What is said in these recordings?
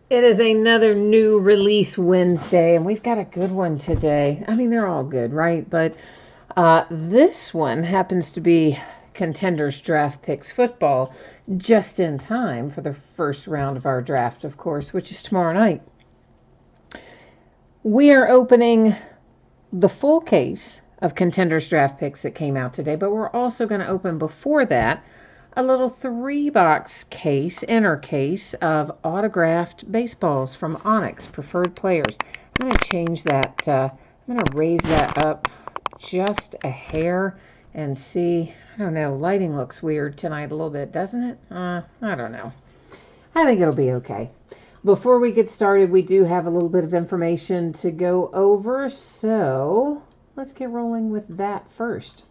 It is another new release Wednesday, and we've got a good one today. I mean, they're all good, right? But this one happens to be Contenders Draft Picks Football, just in time for the first round of our draft, of course, which is tomorrow night. We are opening the full case of Contenders Draft Picks that came out today, but we're also going to open before that a little 3-box case, inner case of autographed baseballs from Onyx Preferred Players. I'm going to change that. I'm going to raise that up just a hair and see. I don't know. Lighting looks weird tonight a little bit, doesn't it? I don't know. I think it'll be okay. Before we get started, we do have a little bit of information to go over, so let's get rolling with that first.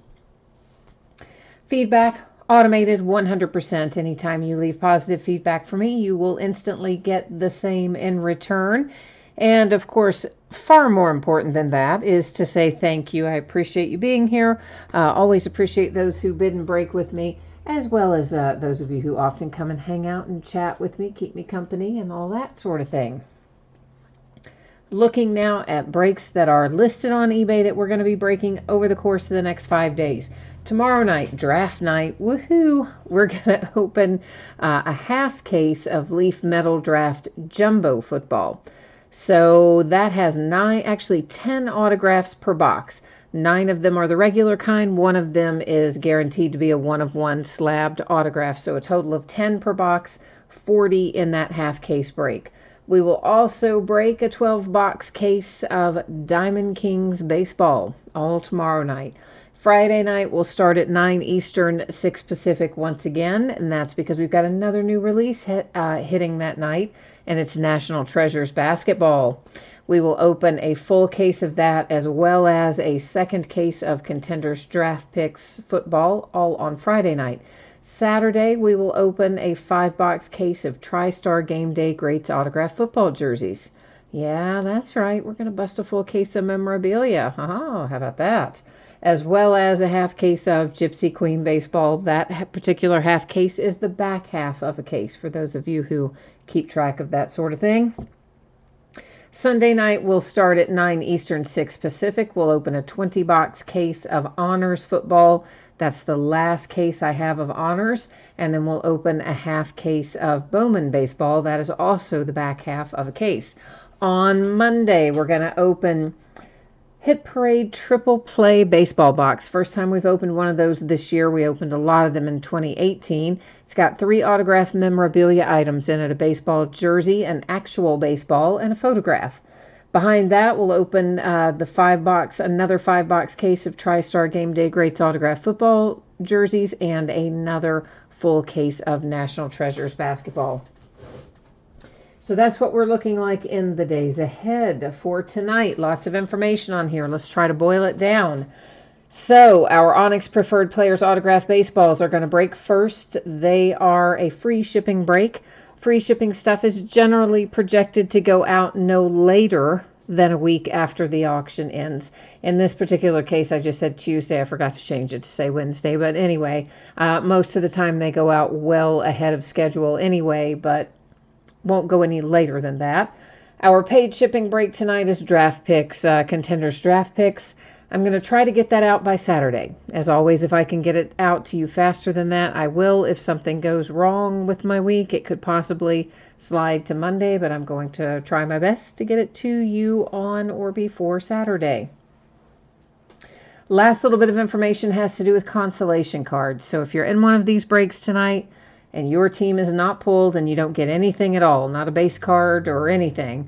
Feedback, automated 100%. Anytime you leave positive feedback for me, you will instantly get the same in return. And of course, far more important than that is to say thank you. I appreciate you being here. Always appreciate those who bid and break with me, as well as those of you who often come and hang out and chat with me, keep me company, and all that sort of thing. Looking now at breaks that are listed on eBay that we're going to be breaking over the course of the next 5 days. Tomorrow night, draft night, woohoo, we're going to open a half case of Leaf Metal Draft Jumbo Football. So that has 10 autographs per box. 9 of them are the regular kind. 1 of them is guaranteed to be a 1-of-1 slabbed autograph. So a total of 10 per box, 40 in that half case break. We will also break a 12-box case of Diamond Kings baseball all tomorrow night. Friday night we'll start at 9 Eastern, 6 Pacific once again, and that's because we've got another new release hitting that night, and it's National Treasures basketball. We will open a full case of that as well as a second case of Contenders Draft Picks football all on Friday night. Saturday, we will open a 5-box case of TriStar Game Day Greats autographed football jerseys. Yeah, that's right. We're going to bust a full case of memorabilia. Oh, how about that? As well as a half case of Gypsy Queen baseball. That particular half case is the back half of a case for those of you who keep track of that sort of thing. Sunday night, we'll start at 9 Eastern, 6 Pacific. We'll open a 20-box case of Honors football. That's the last case I have of Honors. And then we'll open a half case of Bowman baseball. That is also the back half of a case. On Monday, we're going to open Hit Parade Triple Play Baseball Box. First time we've opened one of those this year. We opened a lot of them in 2018. It's got 3 autographed memorabilia items in it, a baseball jersey, an actual baseball, and a photograph. Behind that, we'll open another 5-box case of TriStar Game Day Greats autographed football jerseys and another full case of National Treasures basketball. So that's what we're looking like in the days ahead for tonight. Lots of information on here. Let's try to boil it down. So our Onyx Preferred Players autographed baseballs are going to break first. They are a free shipping break. Free shipping stuff is generally projected to go out no later than a week after the auction ends. In this particular case, I just said Tuesday. I forgot to change it to say Wednesday. But anyway, most of the time they go out well ahead of schedule anyway, but won't go any later than that. Our paid shipping break tonight is Draft Picks, Contenders Draft Picks. I'm going to try to get that out by Saturday. As always, if I can get it out to you faster than that, I will. If something goes wrong with my week, it could possibly slide to Monday, but I'm going to try my best to get it to you on or before Saturday. Last little bit of information has to do with consolation cards. So if you're in one of these breaks tonight, and your team is not pulled and you don't get anything at all, not a base card or anything,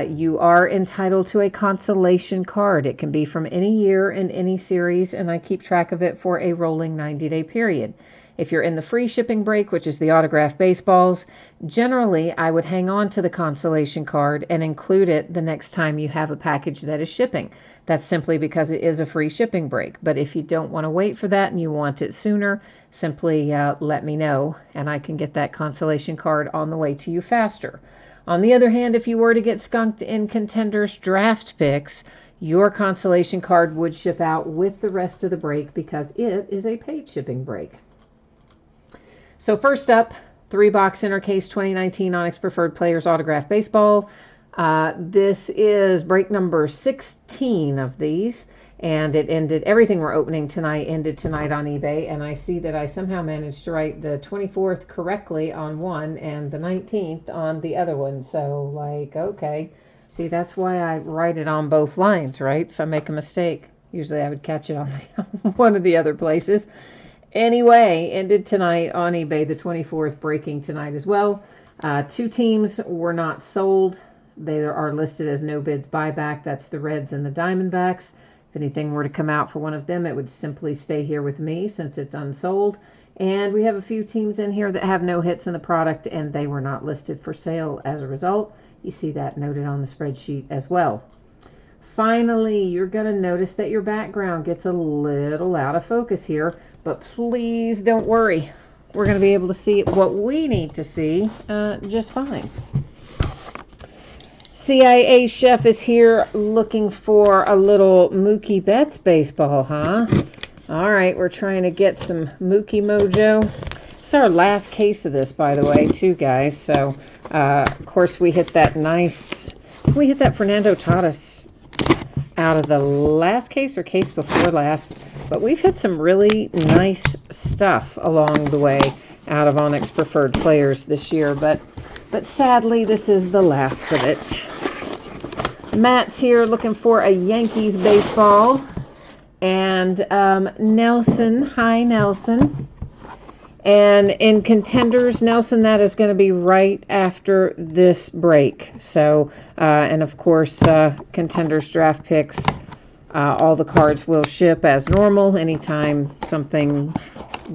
you are entitled to a consolation card. It can be from any year in any series, and I keep track of it for a rolling 90-day period. If you're in the free shipping break, which is the autographed baseballs, generally I would hang on to the consolation card and include it the next time you have a package that is shipping. That's simply because it is a free shipping break. But if you don't want to wait for that and you want it sooner, simply let me know and I can get that consolation card on the way to you faster. On the other hand, if you were to get skunked in Contenders Draft Picks, your consolation card would ship out with the rest of the break because it is a paid shipping break. So first up, 3-box center case 2019 Onyx Preferred Players Autograph Baseball. This is break number 16 of these, and it ended, everything we're opening tonight ended tonight on eBay, and I see that I somehow managed to write the 24th correctly on one and the 19th on the other one. So, like, okay. See, that's why I write it on both lines, right? If I make a mistake, usually I would catch it on one of the other places. Anyway, ended tonight on eBay, the 24th, breaking tonight as well. 2 teams were not sold. They are listed as no bids buyback. That's the Reds and the Diamondbacks. If anything were to come out for one of them, it would simply stay here with me since it's unsold. And we have a few teams in here that have no hits in the product, and they were not listed for sale as a result. You see that noted on the spreadsheet as well. Finally, you're going to notice that your background gets a little out of focus here, but please don't worry. We're going to be able to see what we need to see just fine. CIA Chef is here looking for a little Mookie Betts baseball, huh? All right, we're trying to get some Mookie Mojo. It's our last case of this, by the way, too, guys. So, of course, we hit that Fernando Tatis out of the last case or case before last. But we've hit some really nice stuff along the way out of Onyx Preferred Players this year. But sadly, this is the last of it. Matt's here looking for a Yankees baseball. And Nelson, hi Nelson. And in contenders, Nelson, that is going to be right after this break. So, and of course, contenders draft picks, all the cards will ship as normal. Anytime something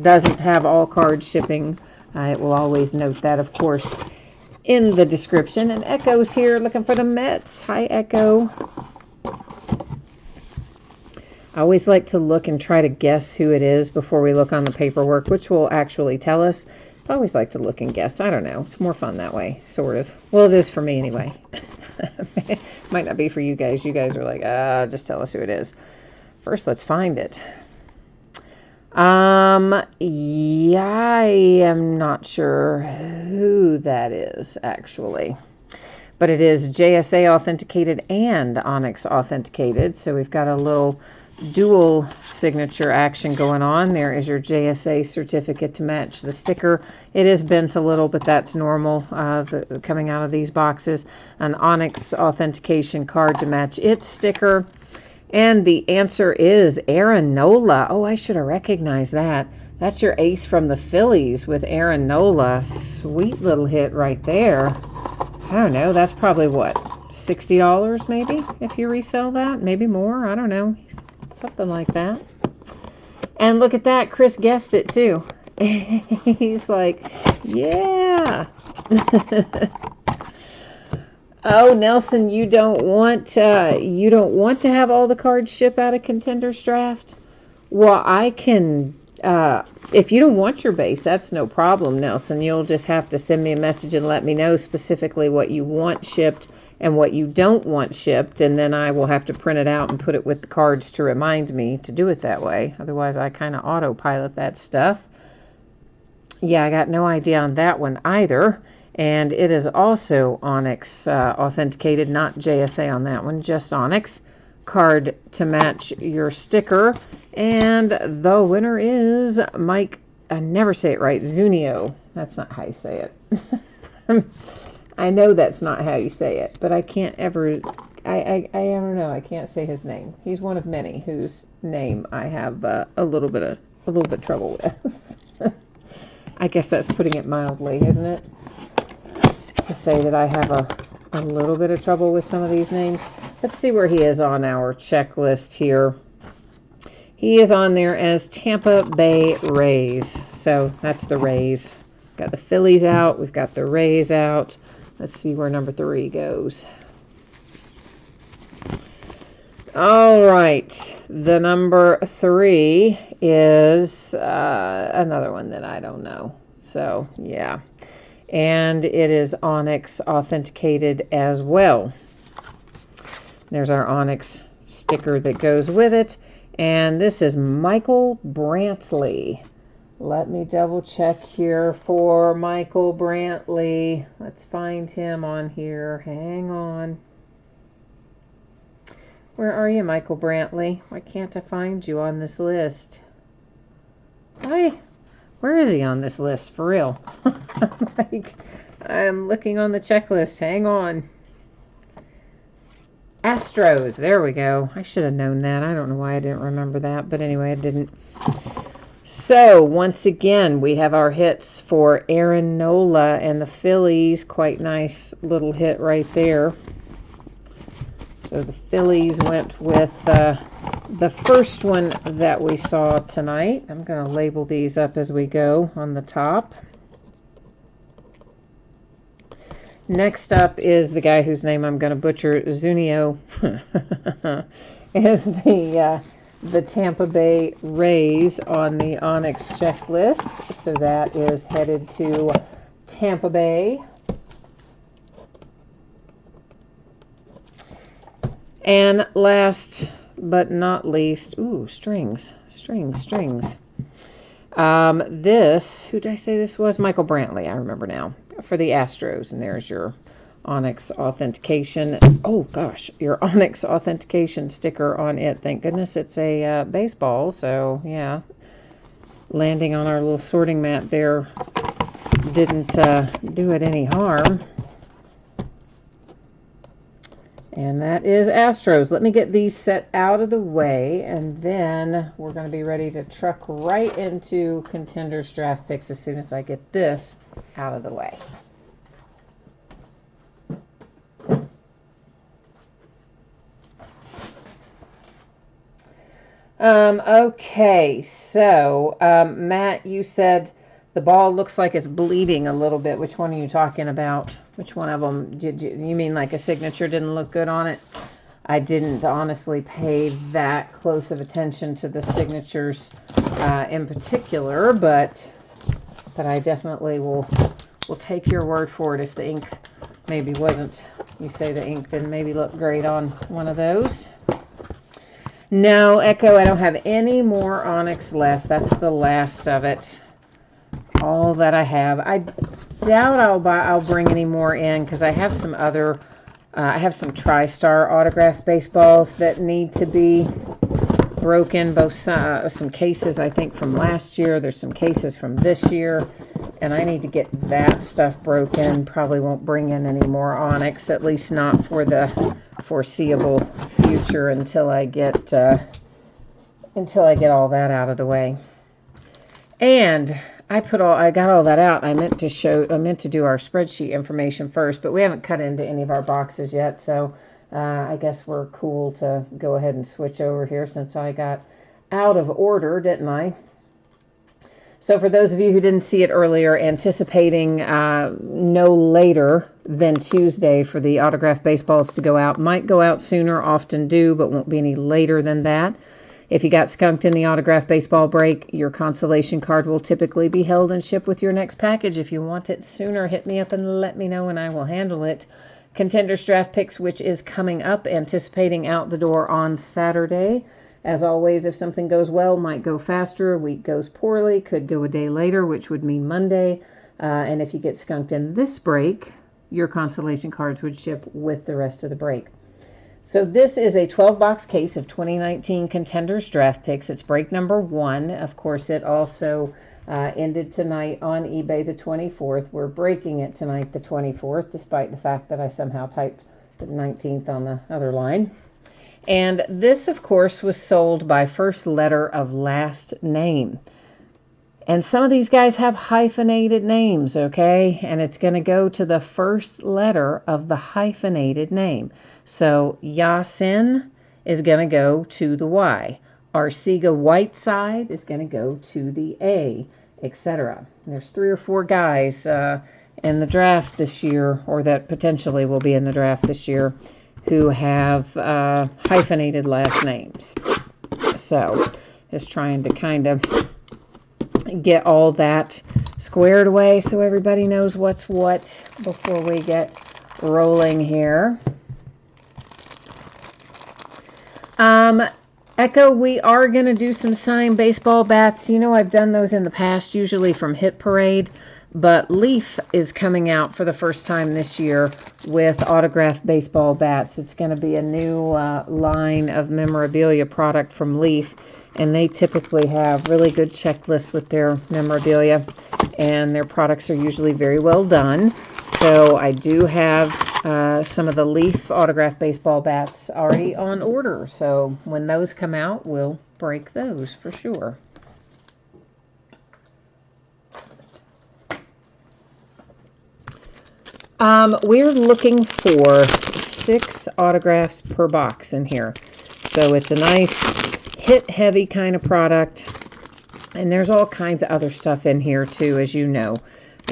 doesn't have all cards shipping, it will always note that, of course, in the description. And Echo's here looking for the Mets. Hi, Echo. I always like to look and try to guess who it is before we look on the paperwork, which will actually tell us. I always like to look and guess. I don't know. It's more fun that way, sort of. Well, it is for me anyway. Might not be for you guys. You guys are like, just tell us who it is. First, let's find it. Yeah, I am not sure who that is, actually. But it is JSA authenticated and Onyx authenticated. So we've got a little dual signature action going on. There is your JSA certificate to match the sticker. It is bent a little, but that's normal coming out of these boxes. An Onyx authentication card to match its sticker. And the answer is Aaron Nola. Oh, I should have recognized that. That's your ace from the Phillies with Aaron Nola. Sweet little hit right there. I don't know. That's probably what, $60 maybe if you resell that? Maybe more. I don't know. Something like that. And look at that. Chris guessed it too. He's like, yeah. Oh, Nelson, you don't want to have all the cards ship out of Contenders Draft? Well, I can. If you don't want your base, that's no problem, Nelson. You'll just have to send me a message and let me know specifically what you want shipped and what you don't want shipped, and then I will have to print it out and put it with the cards to remind me to do it that way. Otherwise, I kind of autopilot that stuff. Yeah, I got no idea on that one either. And it is also Onyx authenticated, not JSA on that one, just Onyx. Card to match your sticker. And the winner is Mike, I never say it right, Zunio. That's not how you say it. I know that's not how you say it, but I can't ever, I don't know, I can't say his name. He's one of many whose name I have a little bit trouble with. I guess that's putting it mildly, isn't it? To say that I have a little bit of trouble with some of these names. Let's see where he is on our checklist here. He is on there as Tampa Bay Rays. So that's the Rays. Got the Phillies out. We've got the Rays out. Let's see where number 3 goes. All right. The number 3 is another one that I don't know. So, yeah. And it is Onyx authenticated as well. There's our Onyx sticker that goes with it. And this is Michael Brantley. Let me double check here for Michael Brantley. Let's find him on here. Hang on. Where are you, Michael Brantley? Why can't I find you on this list? Why? Where is he on this list, for real? I'm looking on the checklist. Hang on. Astros. There we go. I should have known that. I don't know why I didn't remember that. But anyway, I didn't. So, once again, we have our hits for Aaron Nola and the Phillies. Quite nice little hit right there. So, the Phillies went with the first one that we saw tonight. I'm going to label these up as we go on the top. Next up is the guy whose name I'm going to butcher, Zunino, is the Tampa Bay Rays on the Onyx checklist. So that is headed to Tampa Bay. And last but not least, strings. This, who did I say this was? Michael Brantley, I remember now, for the Astros. And there's your Onyx authentication. Oh, gosh, your Onyx authentication sticker on it. Thank goodness it's a baseball. So, yeah, landing on our little sorting mat there didn't do it any harm. And that is Astros. Let me get these set out of the way, and then we're going to be ready to truck right into Contenders Draft Picks as soon as I get this out of the way. Okay, so Matt, you said the ball looks like it's bleeding a little bit. Which one are you talking about? Which one of them? You mean like a signature didn't look good on it? I didn't honestly pay that close of attention to the signatures in particular, but I definitely will take your word for it if the ink maybe wasn't. You say the ink didn't maybe look great on one of those. No, Echo, I don't have any more Onyx left. That's the last of it. All that I have. I doubt I'll bring any more in because I have some other, I have some TriStar autograph baseballs that need to be broken. Both some cases I think from last year. There's some cases from this year, and I need to get that stuff broken. Probably won't bring in any more Onyx, at least not for the foreseeable future until I get all that out of the way. And I got all that out. I meant to do our spreadsheet information first, but we haven't cut into any of our boxes yet, so I guess we're cool to go ahead and switch over here since I got out of order, didn't I? So for those of you who didn't see it earlier, anticipating no later than Tuesday for the autographed baseballs to go out. Might go out sooner, often do, but won't be any later than that. If you got skunked in the autographed baseball break, your consolation card will typically be held and shipped with your next package. If you want it sooner, hit me up and let me know and I will handle it. Contenders Draft Picks, which is coming up, anticipating out the door on Saturday. As always, if something goes well, might go faster. A week goes poorly, could go a day later, which would mean Monday. And if you get skunked in this break, your consolation cards would ship with the rest of the break. So this is a 12-box case of 2019 Contenders Draft Picks. It's break number 1. Of course, it also ended tonight on eBay the 24th. We're breaking it tonight the 24th, despite the fact that I somehow typed the 19th on the other line. And this, of course, was sold by first letter of last name. And some of these guys have hyphenated names, okay? And it's going to go to the first letter of the hyphenated name. So Yasin is going to go to the Y. Arcega Whiteside is going to go to the A, etc. There's 3 or 4 guys in the draft this year, or that potentially will be in the draft this year, who have hyphenated last names. So just trying to kind of get all that squared away so everybody knows what's what before we get rolling here. Echo, we are going to do some signed baseball bats. You know, I've done those in the past, usually from Hit Parade, but Leaf is coming out for the first time this year with autographed baseball bats. It's going to be a new line of memorabilia product from Leaf, and they typically have really good checklists with their memorabilia, and their products are usually very well done. So I do have some of the Leaf autographed baseball bats already on order. So when those come out, we'll break those for sure. We're looking for 6 autographs per box in here. So it's a nice hit-heavy kind of product. And there's all kinds of other stuff in here, too, as you know.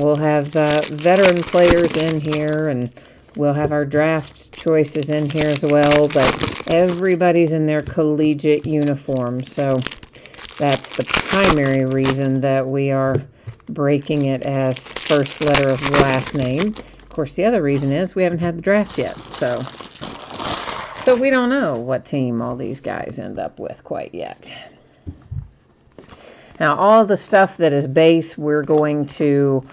We'll have veteran players in here, and we'll have our draft choices in here as well. But everybody's in their collegiate uniform. So that's the primary reason that we are breaking it as first letter of last name. Of course, the other reason is we haven't had the draft yet. So we don't know what team all these guys end up with quite yet. Now, all the stuff that is base, we're going to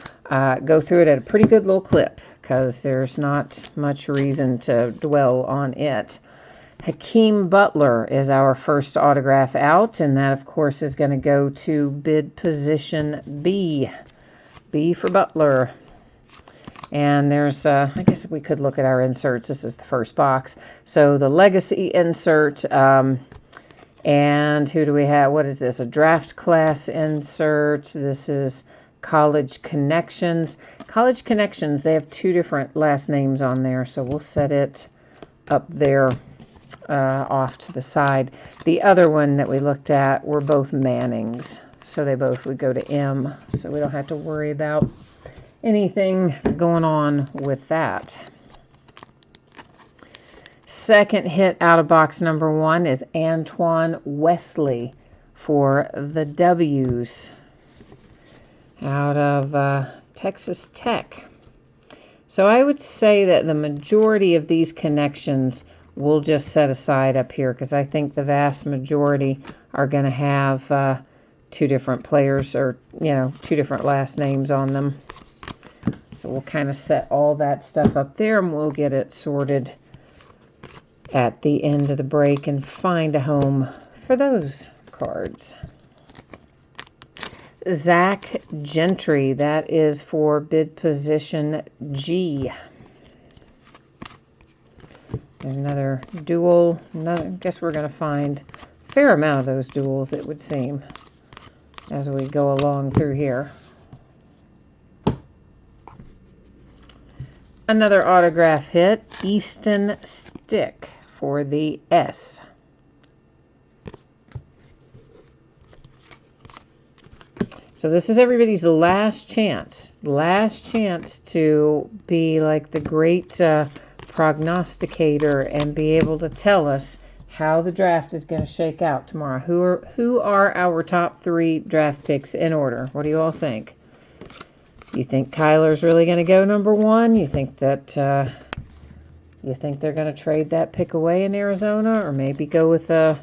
go through it at a pretty good little clip because there's not much reason to dwell on it. Hakeem Butler is our first autograph out, and that, of course, is going to go to bid position B. B for Butler. And there's, I guess if we could look at our inserts, this is the first box. So the Legacy insert, and who do we have? What is this? A draft class insert. This is College Connections. College Connections, they have 2 different last names on there, so we'll set it up there off to the side. The other one that we looked at were both Mannings, so they both would go to M, so we don't have to worry about anything going on with that. Second hit out of box number 1 is Antoine Wesley for the W's out of Texas Tech. So I would say that the majority of these connections we'll just set aside up here because I think the vast majority are going to have 2 different players or, 2 different last names on them. So we'll kind of set all that stuff up there and we'll get it sorted at the end of the break and find a home for those cards. Zach Gentry, that is for bid position G. There's another dual. I guess we're going to find a fair amount of those duals, it would seem, as we go along through here. Another autograph hit, Easton Stick for the S. So this is everybody's last chance to be like the great prognosticator and be able to tell us how the draft is going to shake out tomorrow. Who are our top 3 draft picks in order? What do you all think? You think Kyler's really going to go number 1? You think that they're going to trade that pick away in Arizona, or maybe go with a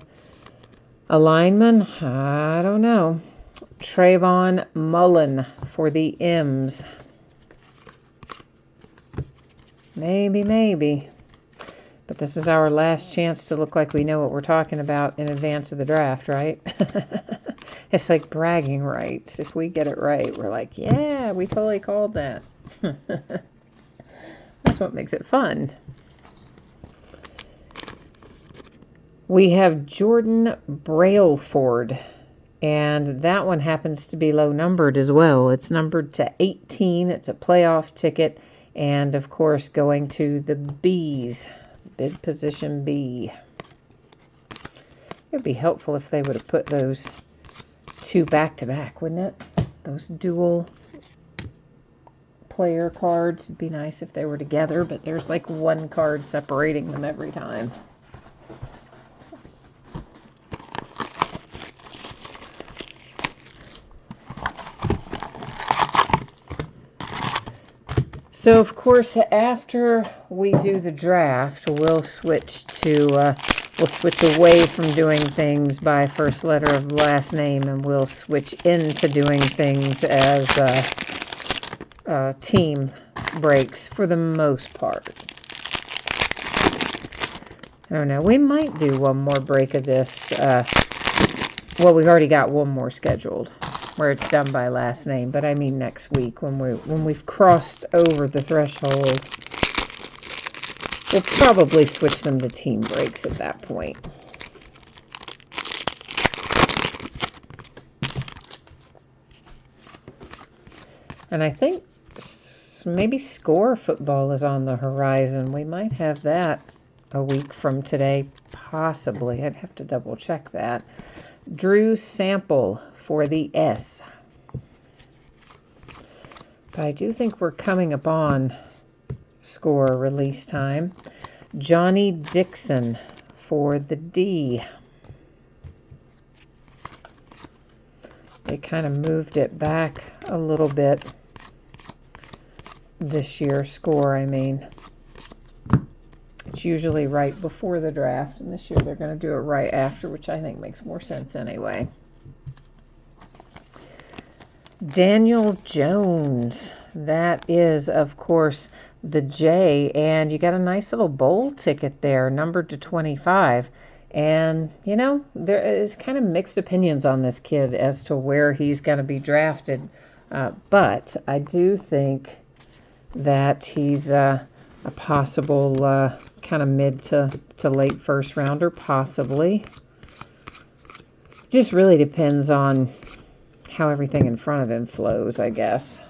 lineman? I don't know. Trayvon Mullen for the M's. Maybe. But this is our last chance to look like we know what we're talking about in advance of the draft, right? It's like bragging rights. If we get it right, we're like, yeah, we totally called that. That's what makes it fun. We have Jordan Brailford, and that one happens to be low numbered as well. It's numbered to 18. It's a playoff ticket, and of course going to the B's, bid position B. It would be helpful if they would have put those 2 back-to-back, wouldn't it? Those dual player cards. It'd be nice if they were together, but there's like 1 card separating them every time. So, of course, after we do the draft, we'll switch to we'll switch away from doing things by first letter of last name, and we'll switch into doing things as team breaks for the most part. I don't know. We might do one more break of this. Well, we've already got one more scheduled where it's done by last name, but I mean next week when we've crossed over the threshold. We'll probably switch them to team breaks at that point. And I think maybe score football is on the horizon. We might have that a week from today, possibly. I'd have to double check that. Drew Sample for the S. But I do think we're coming upon score release time. Johnny Dixon for the D. They kind of moved it back a little bit this year, score, I mean. It's usually right before the draft, and this year they're going to do it right after, which I think makes more sense anyway. Daniel Jones. That is, of course, the J, and you got a nice little bowl ticket there, numbered to 25. And, you know, there is kind of mixed opinions on this kid as to where he's going to be drafted. But I do think that he's a possible kind of mid to late first rounder, possibly. Just really depends on how everything in front of him flows, I guess,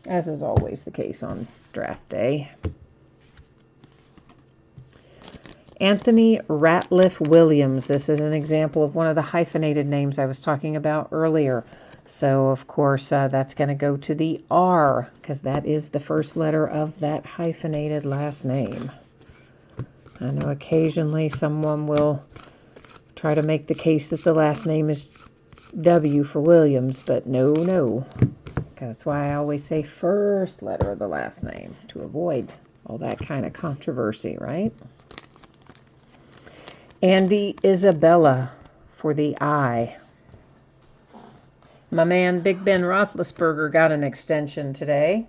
as is always the case on draft day. Anthony Ratliff Williams. This is an example of one of the hyphenated names I was talking about earlier. So, of course, that's going to go to the R, because that is the first letter of that hyphenated last name. I know occasionally someone will try to make the case that the last name is W for Williams, but no. That's why I always say first letter of the last name, to avoid all that kind of controversy, right? Andy Isabella for the I. My man Big Ben Roethlisberger got an extension today.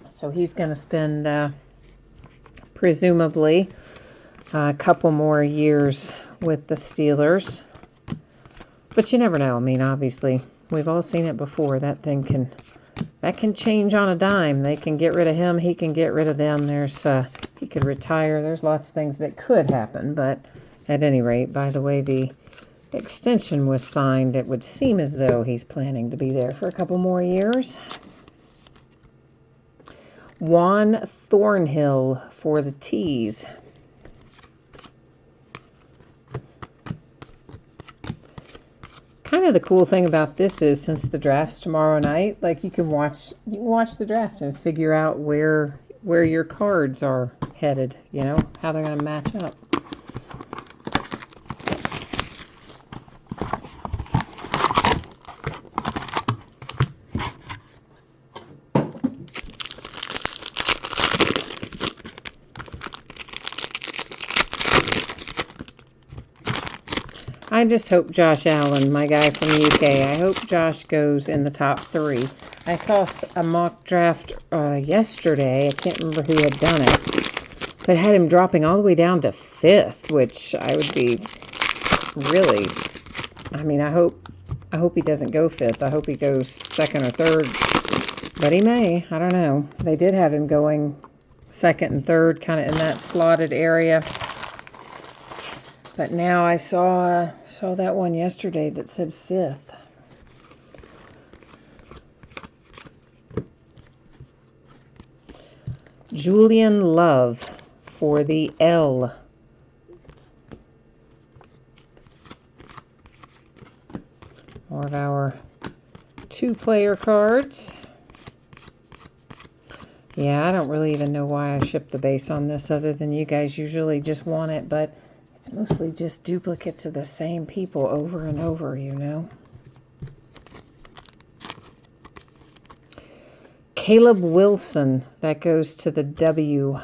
So he's going to spend, presumably, a couple more years with the Steelers. But you never know. I mean, obviously, we've all seen it before. That can change on a dime. They can get rid of him. He can get rid of them. He could retire. There's lots of things that could happen. But at any rate, by the way the extension was signed, it would seem as though he's planning to be there for a couple more years. Juan Thornhill for the T's. Kind of the cool thing about this is, since the draft's tomorrow night, like you can watch the draft and figure out where your cards are headed, you know, how they're going to match up. I just hope Josh Allen, my guy from the UK, I hope Josh goes in the top 3. I saw a mock draft yesterday. I can't remember who had done it, but had him dropping all the way down to 5th, which I would be really, I mean, I hope he doesn't go 5th. I hope he goes 2nd or 3rd, but he may. I don't know. They did have him going 2nd and 3rd, kind of in that slotted area. But now I saw that one yesterday that said 5th. Julian Love for the L. More of our 2-player cards. Yeah, I don't really even know why I shipped the base on this, other than you guys usually just want it, but it's mostly just duplicates of the same people over and over, you know. Caleb Wilson, that goes to the W.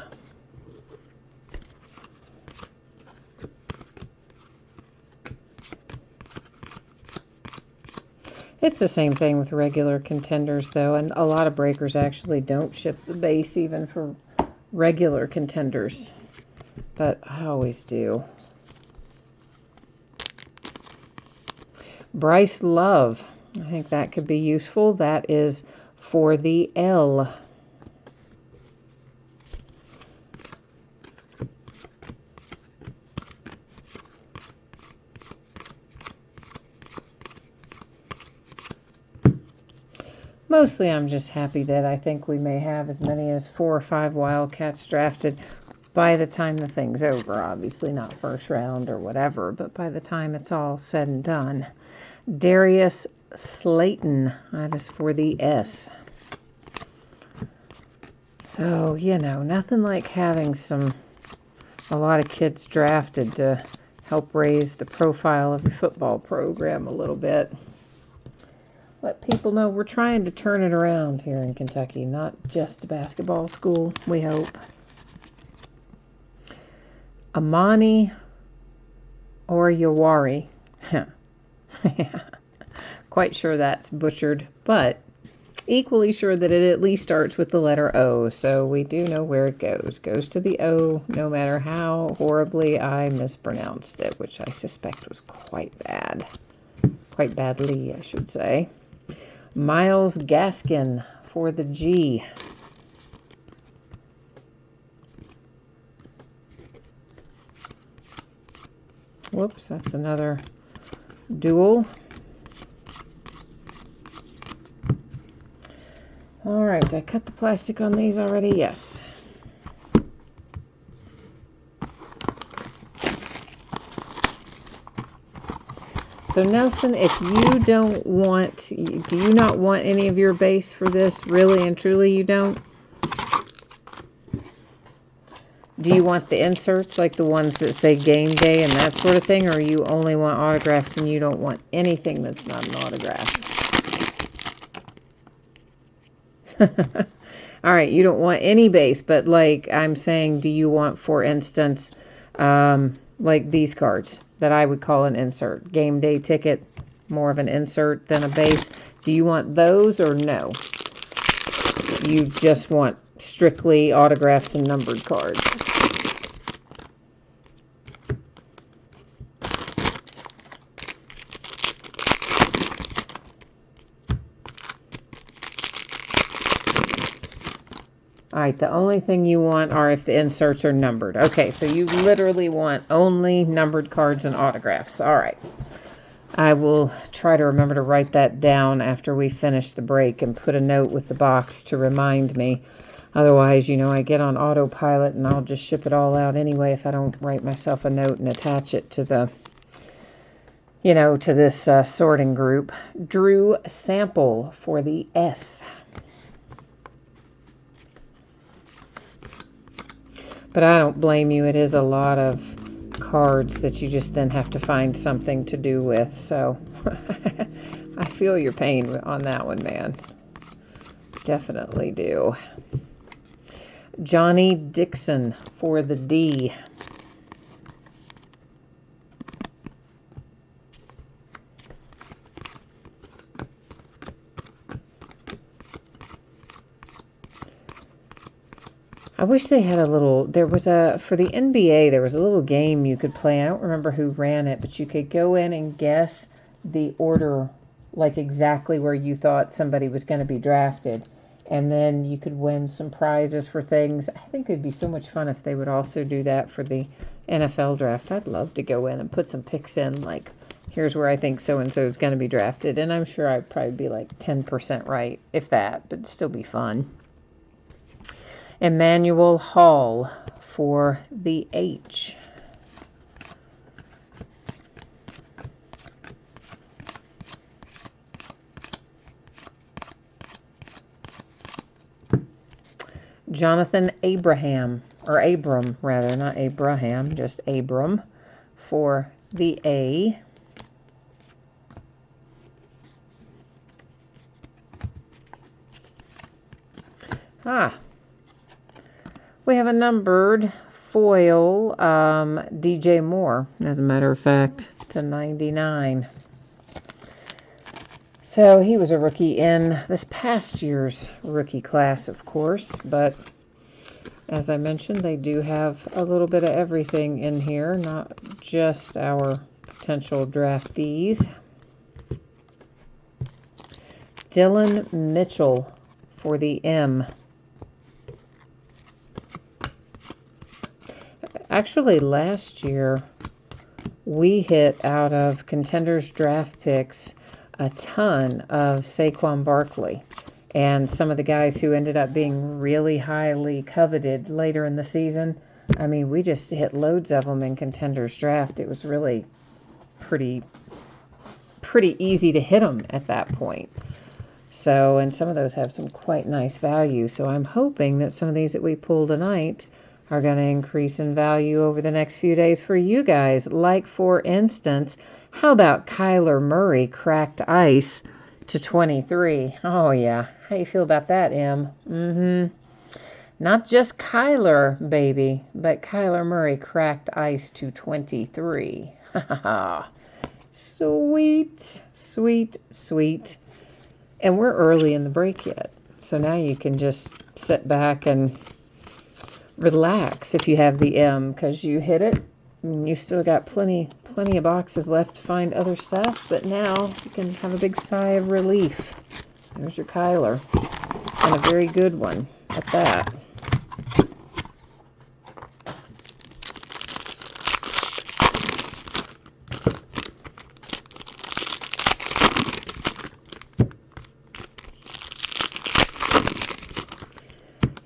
It's the same thing with regular contenders, though, and a lot of breakers actually don't ship the base even for regular contenders, but I always do. Bryce Love, I think that could be useful. That is for the L. Mostly I'm just happy that I think we may have as many as 4 or 5 Wildcats drafted by the time the thing's over. Obviously not first round or whatever, but by the time it's all said and done. Darius Slayton, that is for the S. So, you know, nothing like having a lot of kids drafted to help raise the profile of your football program a little bit. Let people know we're trying to turn it around here in Kentucky, not just a basketball school, we hope. Amani Oruwari. Quite sure that's butchered, but equally sure that it at least starts with the letter O, so we do know where it goes. Goes to the O, no matter how horribly I mispronounced it, which I suspect was quite bad. Quite badly, I should say. Miles Gaskin for the G. Whoops, that's another dual. All right, did I cut the plastic on these already? Yes. So Nelson, if you don't want, do you not want any of your base for this? Really and truly you don't? Do you want the inserts, like the ones that say game day and that sort of thing, or you only want autographs and you don't want anything that's not an autograph? All right, you don't want any base, but like I'm saying, do you want, for instance, like these cards that I would call an insert? Game day ticket, more of an insert than a base. Do you want those or no? You just want strictly autographs and numbered cards. All right, the only thing you want are if the inserts are numbered. Okay, so you literally want only numbered cards and autographs. All right. I will try to remember to write that down after we finish the break and put a note with the box to remind me. Otherwise, you know, I get on autopilot and I'll just ship it all out anyway if I don't write myself a note and attach it to the, you know, to this sorting group. Drew Sample for the S. But I don't blame you. It is a lot of cards that you just then have to find something to do with. So I feel your pain on that one, man. Definitely do. Johnny Dixon for the D. I wish they had a little, for the NBA, there was a little game you could play. I don't remember who ran it, but you could go in and guess the order, like exactly where you thought somebody was going to be drafted. And then you could win some prizes for things. I think it'd be so much fun if they would also do that for the NFL draft. I'd love to go in and put some picks in, like, here's where I think so-and-so is going to be drafted. And I'm sure I'd probably be like 10% right, if that, but it'd still be fun. Emmanuel Hall for the H. Jonathan Abram, rather, not Abraham, just Abram for the A. We have a numbered foil DJ Moore, as a matter of fact, to 99. So he was a rookie in this past year's rookie class, of course, but as I mentioned, they do have a little bit of everything in here, not just our potential draftees. Dylan Mitchell for the M. Actually, last year, we hit out of Contenders draft picks a ton of Saquon Barkley. And some of the guys who ended up being really highly coveted later in the season, I mean, we just hit loads of them in Contenders draft. It was really pretty easy to hit them at that point. So, and some of those have some quite nice value. So I'm hoping that some of these that we pull tonight are going to increase in value over the next few days for you guys. Like, for instance, how about Kyler Murray cracked ice to 23? Oh, yeah. How you feel about that, Em? Not just Kyler, baby, but Kyler Murray cracked ice to 23. Sweet, sweet, sweet. And we're early in the break yet. So now you can just sit back and relax if you have the M, because you hit it and you still got plenty of boxes left to find other stuff. But now you can have a big sigh of relief. There's your Kyler, and a very good one at that.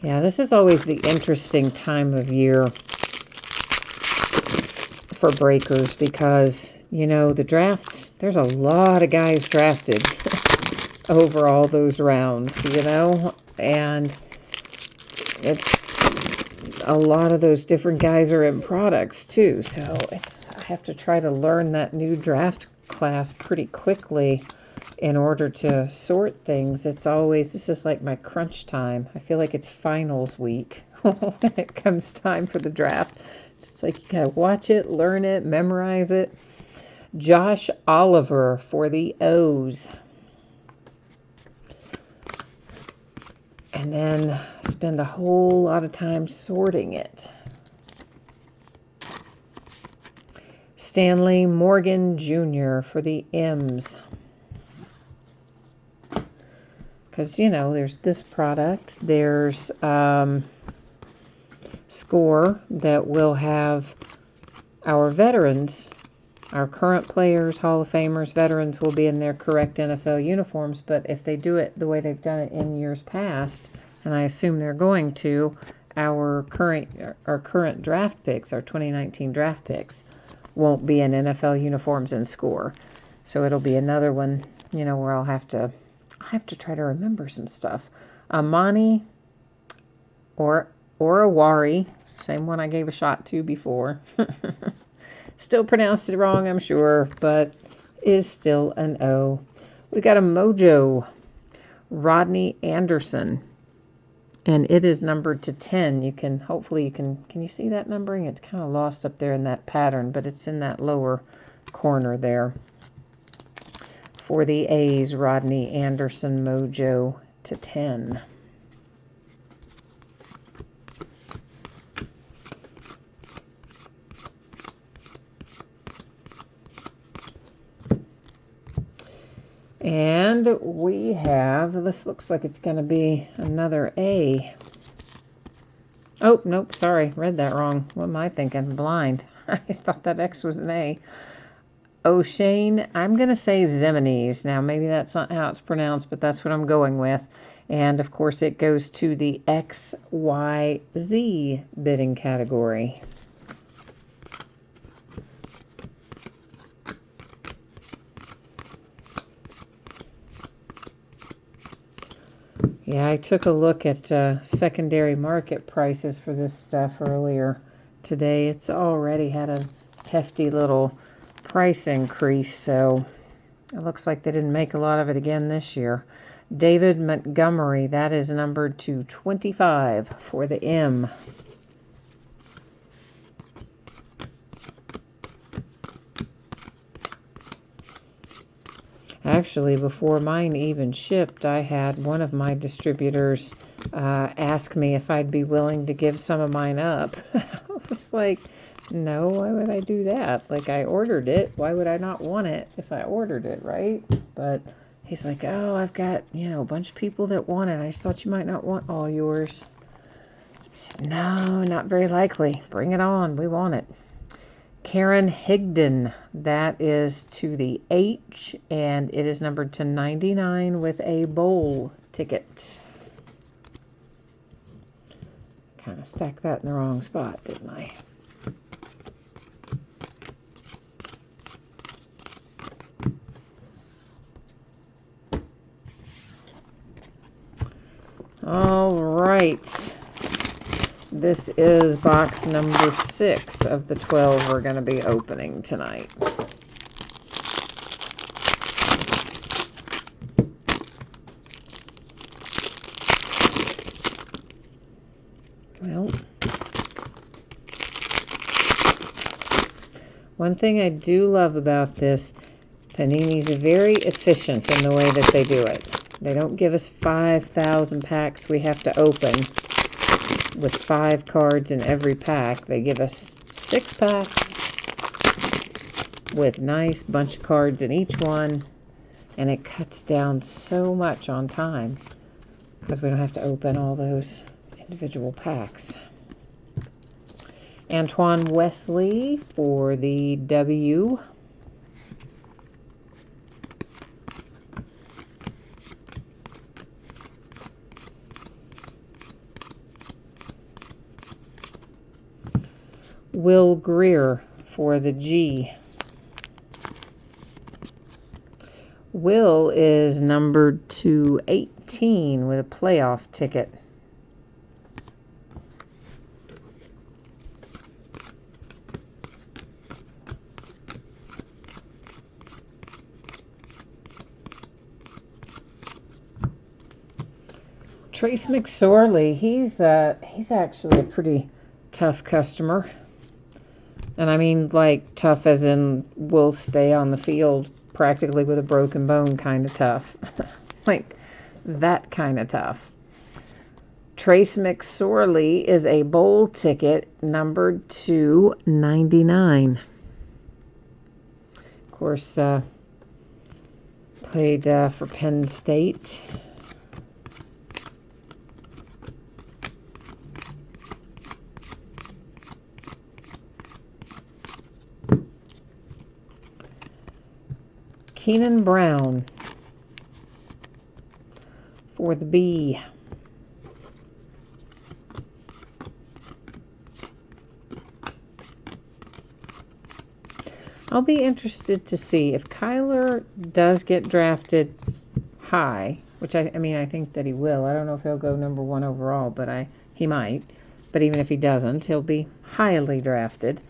Yeah, this is always the interesting time of year for breakers because, you know, the draft, there's a lot of guys drafted over all those rounds, you know, and it's a lot of those different guys are in products too. So I have to try to learn that new draft class pretty quickly in order to sort things. This is like my crunch time. I feel like it's finals week when it comes time for the draft. It's like you gotta watch it, learn it, memorize it. Josh Oliver for the O's. And then spend a whole lot of time sorting it. Stanley Morgan Jr. for the M's. Because, you know, there's this product. There's Score that will have our veterans, our current players, Hall of Famers, veterans will be in their correct NFL uniforms. But if they do it the way they've done it in years past, and I assume they're going to, our current draft picks, our 2019 draft picks, won't be in NFL uniforms and Score. So it'll be another one, you know, where I have to try to remember some stuff. Amani or Orawari, same one I gave a shot to before. Still pronounced it wrong, I'm sure, but is still an O. We got a Mojo, Rodney Anderson, and it is numbered to 10. Hopefully you can you see that numbering? It's kind of lost up there in that pattern, but it's in that lower corner there. For the A's, Rodney Anderson Mojo to 10. And we have, this looks like it's going to be another A. Oh, nope, sorry, read that wrong. What am I thinking? Blind. I thought that X was an A. O'Shane, I'm going to say Ximenes. Now, maybe that's not how it's pronounced, but that's what I'm going with. And, of course, it goes to the XYZ bidding category. Yeah, I took a look at secondary market prices for this stuff earlier today. It's already had a hefty little price increase, so it looks like they didn't make a lot of it again this year. David Montgomery, that is numbered to 25 for the M. Actually, before mine even shipped, I had one of my distributors ask me if I'd be willing to give some of mine up. I was like, no, why would I do that? Like, I ordered it. Why would I not want it if I ordered it, right? But he's like, oh, I've got, a bunch of people that want it. I just thought you might not want all yours. I said, no, not very likely. Bring it on. We want it. Karen Higdon, that is to the H, and it is numbered to 99 with a bowl ticket. Kind of stacked that in the wrong spot, didn't I? All right. This is box number 6 of the 12 we're going to be opening tonight. Well, one thing I do love about this, Panini's very efficient in the way that they do it. They don't give us 5,000 packs we have to open with 5 cards in every pack. They give us 6 packs with nice bunch of cards in each one, and it cuts down so much on time because we don't have to open all those individual packs. Antoine Wesley for the W. Will Greer for the G. Will is numbered to 18 with a playoff ticket. Trace McSorley, he's actually a pretty tough customer. And I mean, like, tough as in will stay on the field practically with a broken bone kind of tough. Like, that kind of tough. Trace McSorley is a bowl ticket numbered to 99. Of course, played for Penn State. Keenan Brown for the B. I'll be interested to see if Kyler does get drafted high, which I mean, I think that he will. I don't know if he'll go number 1 overall, but he might. But even if he doesn't, he'll be highly drafted.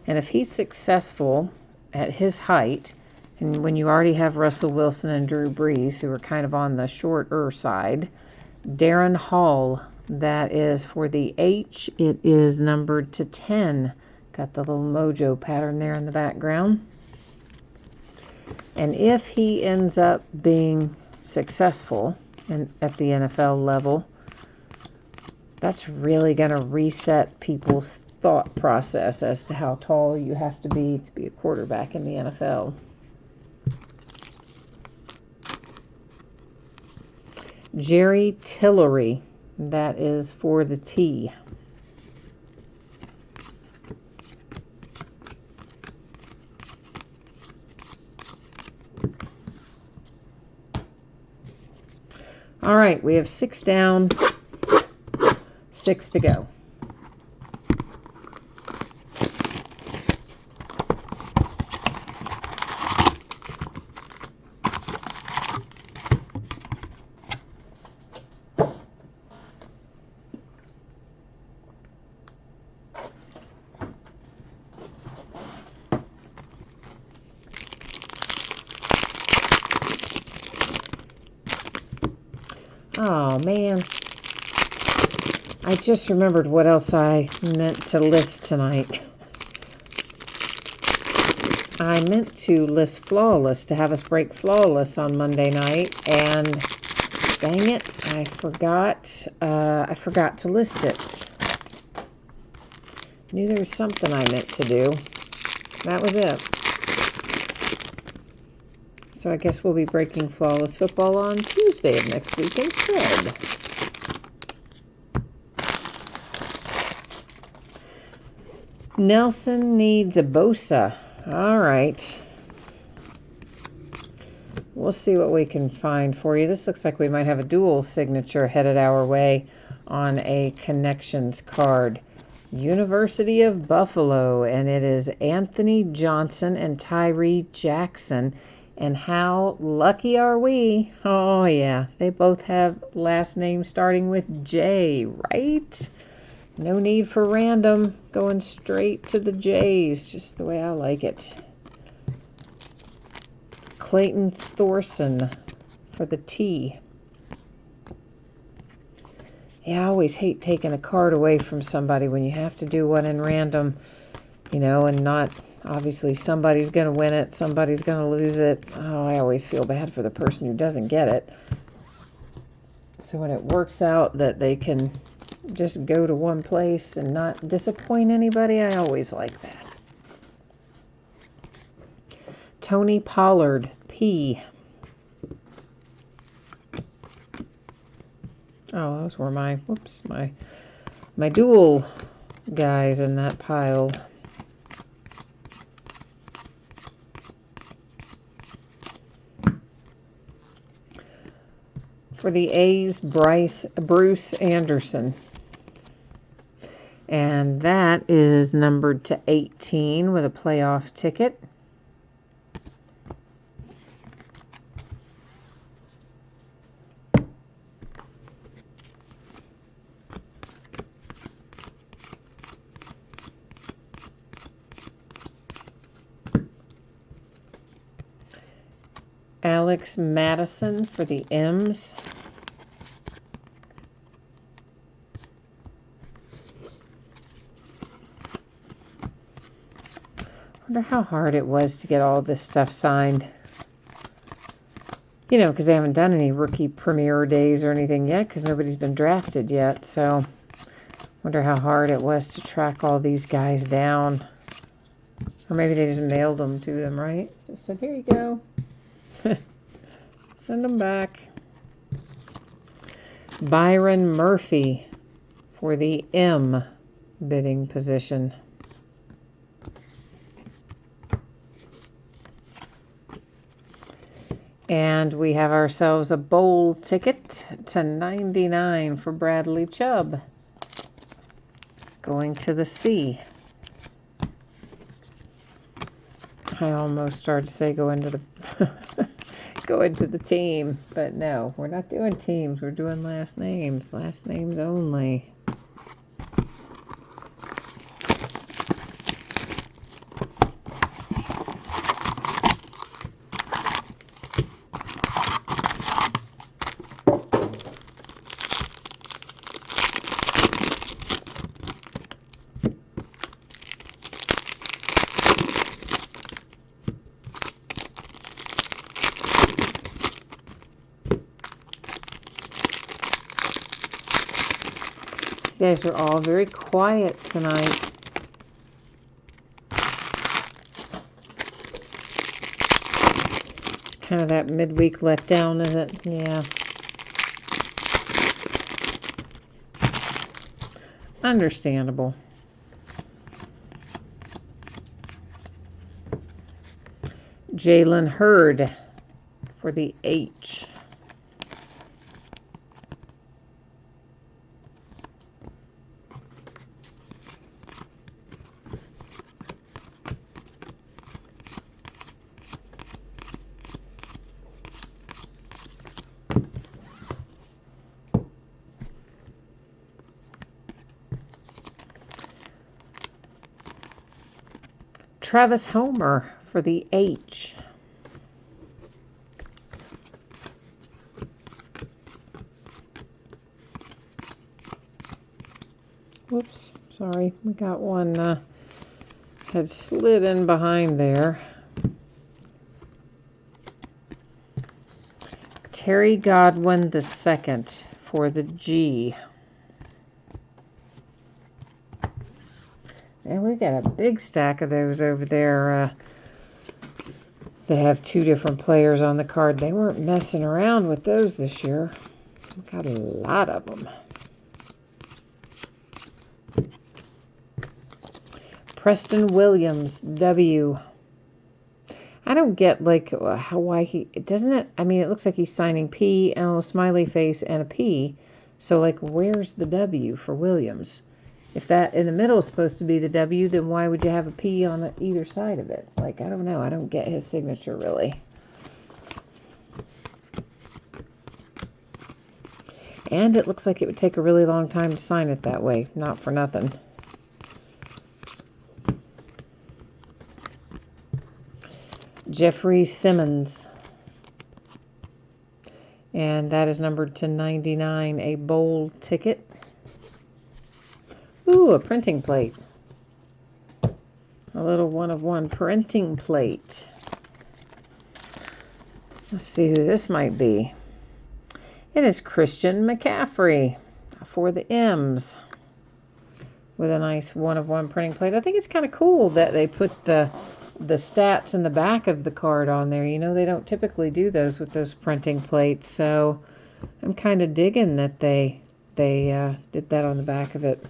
And if he's successful at his height, and when you already have Russell Wilson and Drew Brees, who are kind of on the shorter side, Darren Hall, that is for the H. It is numbered to 10. Got the little mojo pattern there in the background. And if he ends up being successful at the NFL level, that's really going to reset people's thought process as to how tall you have to be a quarterback in the NFL. Jerry Tillery, that is for the T. All right, we have 6 down, 6 to go. Oh, man. I just remembered what else I meant to list tonight. I meant to list Flawless, to have us break Flawless on Monday night, and dang it, I forgot to list it. Knew there was something I meant to do. That was it. So I guess we'll be breaking Flawless Football on Tuesday of next week instead. Nelson needs a Bosa. All right. We'll see what we can find for you. This looks like we might have a dual signature headed our way on a connections card. University of Buffalo, and it is Anthony Johnson and Tyree Jackson. And how lucky are we? Oh, yeah. They both have last names starting with J, right? No need for random. Going straight to the J's, just the way I like it. Clayton Thorson for the T. Yeah, I always hate taking a card away from somebody when you have to do one in random, you know, and not, obviously somebody's going to win it, somebody's going to lose it. Oh, I always feel bad for the person who doesn't get it. So when it works out that they can just go to one place and not disappoint anybody, I always like that. Tony Pollard, P. Oh, those were my, whoops, my dual guys in that pile. For the A's, Bruce Anderson. And that is numbered to 18 with a playoff ticket. Alex Madison for the M's. Wonder how hard it was to get all this stuff signed. You know, because they haven't done any rookie premiere days or anything yet, because nobody's been drafted yet. So, wonder how hard it was to track all these guys down. Or maybe they just mailed them to them, right? Just said, here you go. Send them back. Byron Murphy for the M bidding position. And we have ourselves a bowl ticket to 99 for Bradley Chubb. Going to the C. I almost started to say go into the go into the team, but no, we're not doing teams. We're doing last names. Last names only. You guys are all very quiet tonight. It's kind of that midweek letdown, is it? Yeah. Understandable. Jalen Hurd for the H. Travis Homer for the H. Whoops, sorry. We got one had slid in behind there. Terry Godwin II for the G. And we got a big stack of those over there. They have 2 different players on the card. They weren't messing around with those this year. We got a lot of them. Preston Williams, W. I don't get, like, why he... Doesn't it... I mean, it looks like he's signing P and a little smiley face and a P. So, like, where's the W for Williams? If that in the middle is supposed to be the W, then why would you have a P on either side of it? Like, I don't know. I don't get his signature, really. And it looks like it would take a really long time to sign it that way. Not for nothing. Jeffrey Simmons. And that is numbered to 99, a bowl ticket. Ooh, a printing plate. A little 1-of-1 printing plate. Let's see who this might be. It is Christian McCaffrey for the M's. With a nice 1-of-1 printing plate. I think it's kind of cool that they put the stats in the back of the card on there. You know, they don't typically do those with those printing plates. So I'm kind of digging that they did that on the back of it.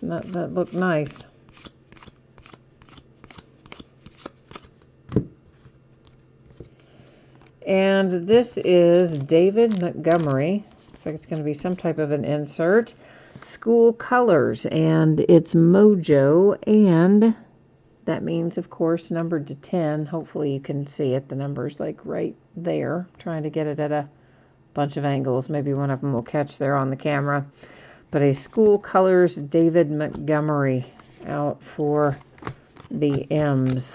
That looked nice. And this is David Montgomery. Looks like it's going to be some type of an insert. School colors, and it's Mojo, and that means, of course, numbered to 10. Hopefully you can see it. The number's like right there. I'm trying to get it at a bunch of angles. Maybe one of them will catch there on the camera. But a school colors David Montgomery out for the M's.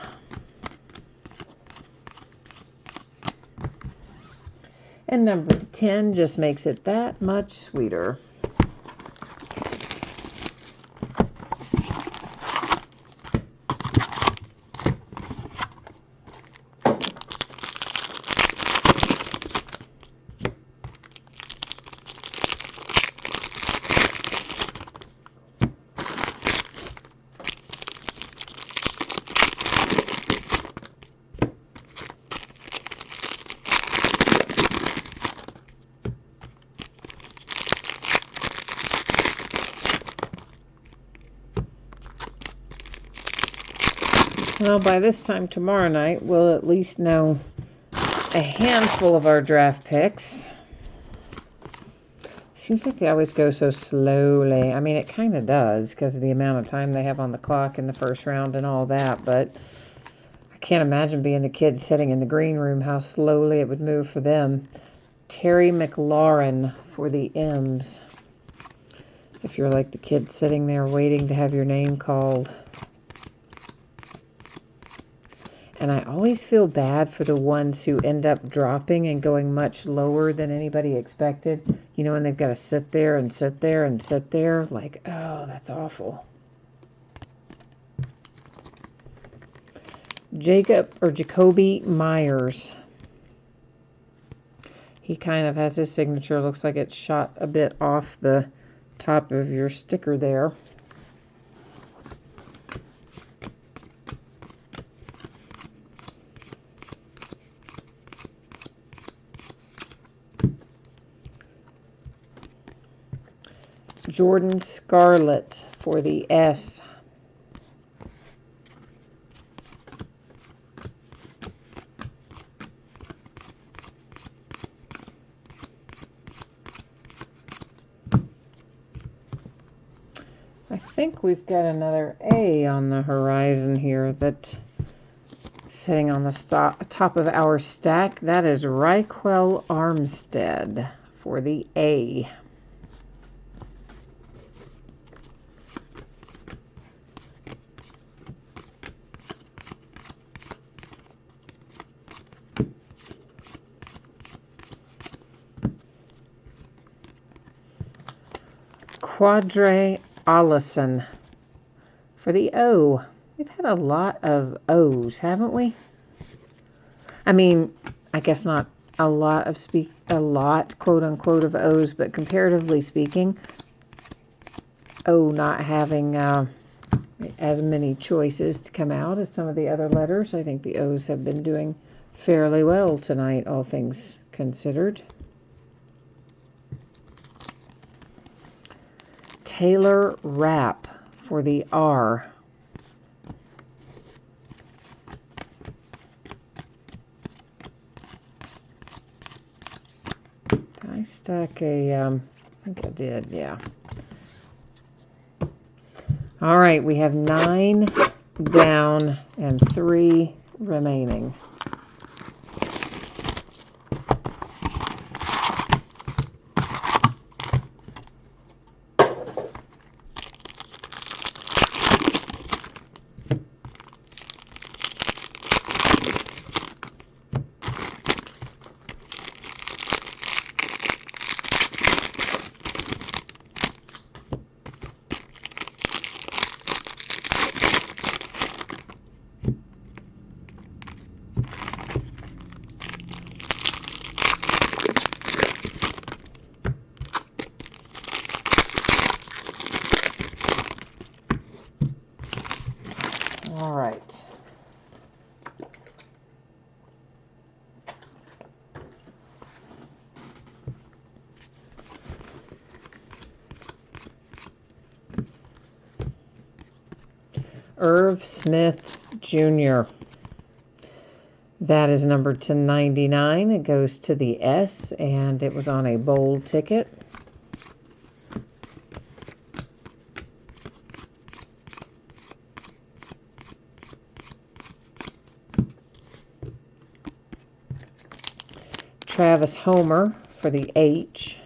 And number 10 just makes it that much sweeter. Well, by this time tomorrow night, we'll at least know a handful of our draft picks. Seems like they always go so slowly. I mean, it kind of does because of the amount of time they have on the clock in the first round and all that. But I can't imagine being the kids sitting in the green room, how slowly it would move for them. Terry McLaurin for the M's. If you're like the kid sitting there waiting to have your name called. And I always feel bad for the ones who end up dropping and going much lower than anybody expected. You know, and they've got to sit there and sit there and sit there. Like, oh, that's awful. Jacoby Myers. He kind of has his signature. Looks like it's shot a bit off the top of your sticker there. Jordan Scarlett for the S. I think we've got another A on the horizon here that's sitting on the top of our stack. That is Raquel Armstead for the A. Quadre Allison for the O. We've had a lot of O's, haven't we? I mean, I guess not a lot, quote unquote, of O's, but comparatively speaking, O not having as many choices to come out as some of the other letters. I think the O's have been doing fairly well tonight, all things considered. Taylor Rapp for the R. Did I stack a, I think I did, yeah. All right, we have 9 down and 3 remaining. All right. Irv Smith Jr. That is numbered to 99. It goes to the S, and it was on a bold ticket. Travis Homer for the H.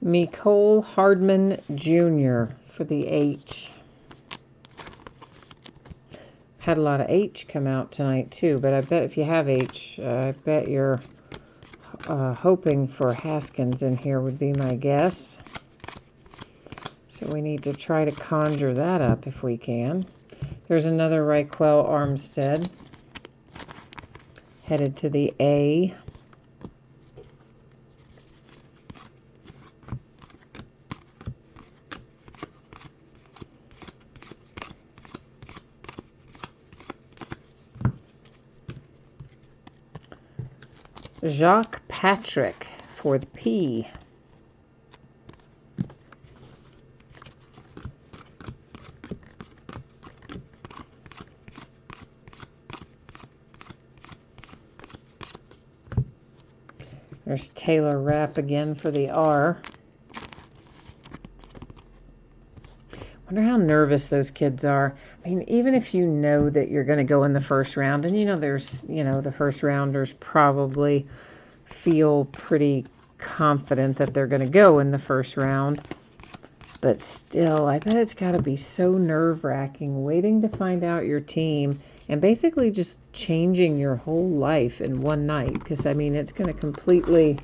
Mecole Hardman Jr. for the H. Had a lot of H come out tonight too, but I bet if you have H, I bet you're hoping for Haskins in here would be my guess. So we need to try to conjure that up if we can. There's another Raquel Armstead headed to the A. Jacques Patrick for the P. There's Taylor Rapp again for the R. Wonder how nervous those kids are. I mean, even if you know that you're going to go in the first round, and the first rounders probably feel pretty confident that they're going to go in the first round. But still, I bet it's got to be so nerve-wracking waiting to find out your team and basically just changing your whole life in one night. Because, I mean, it's going to completely,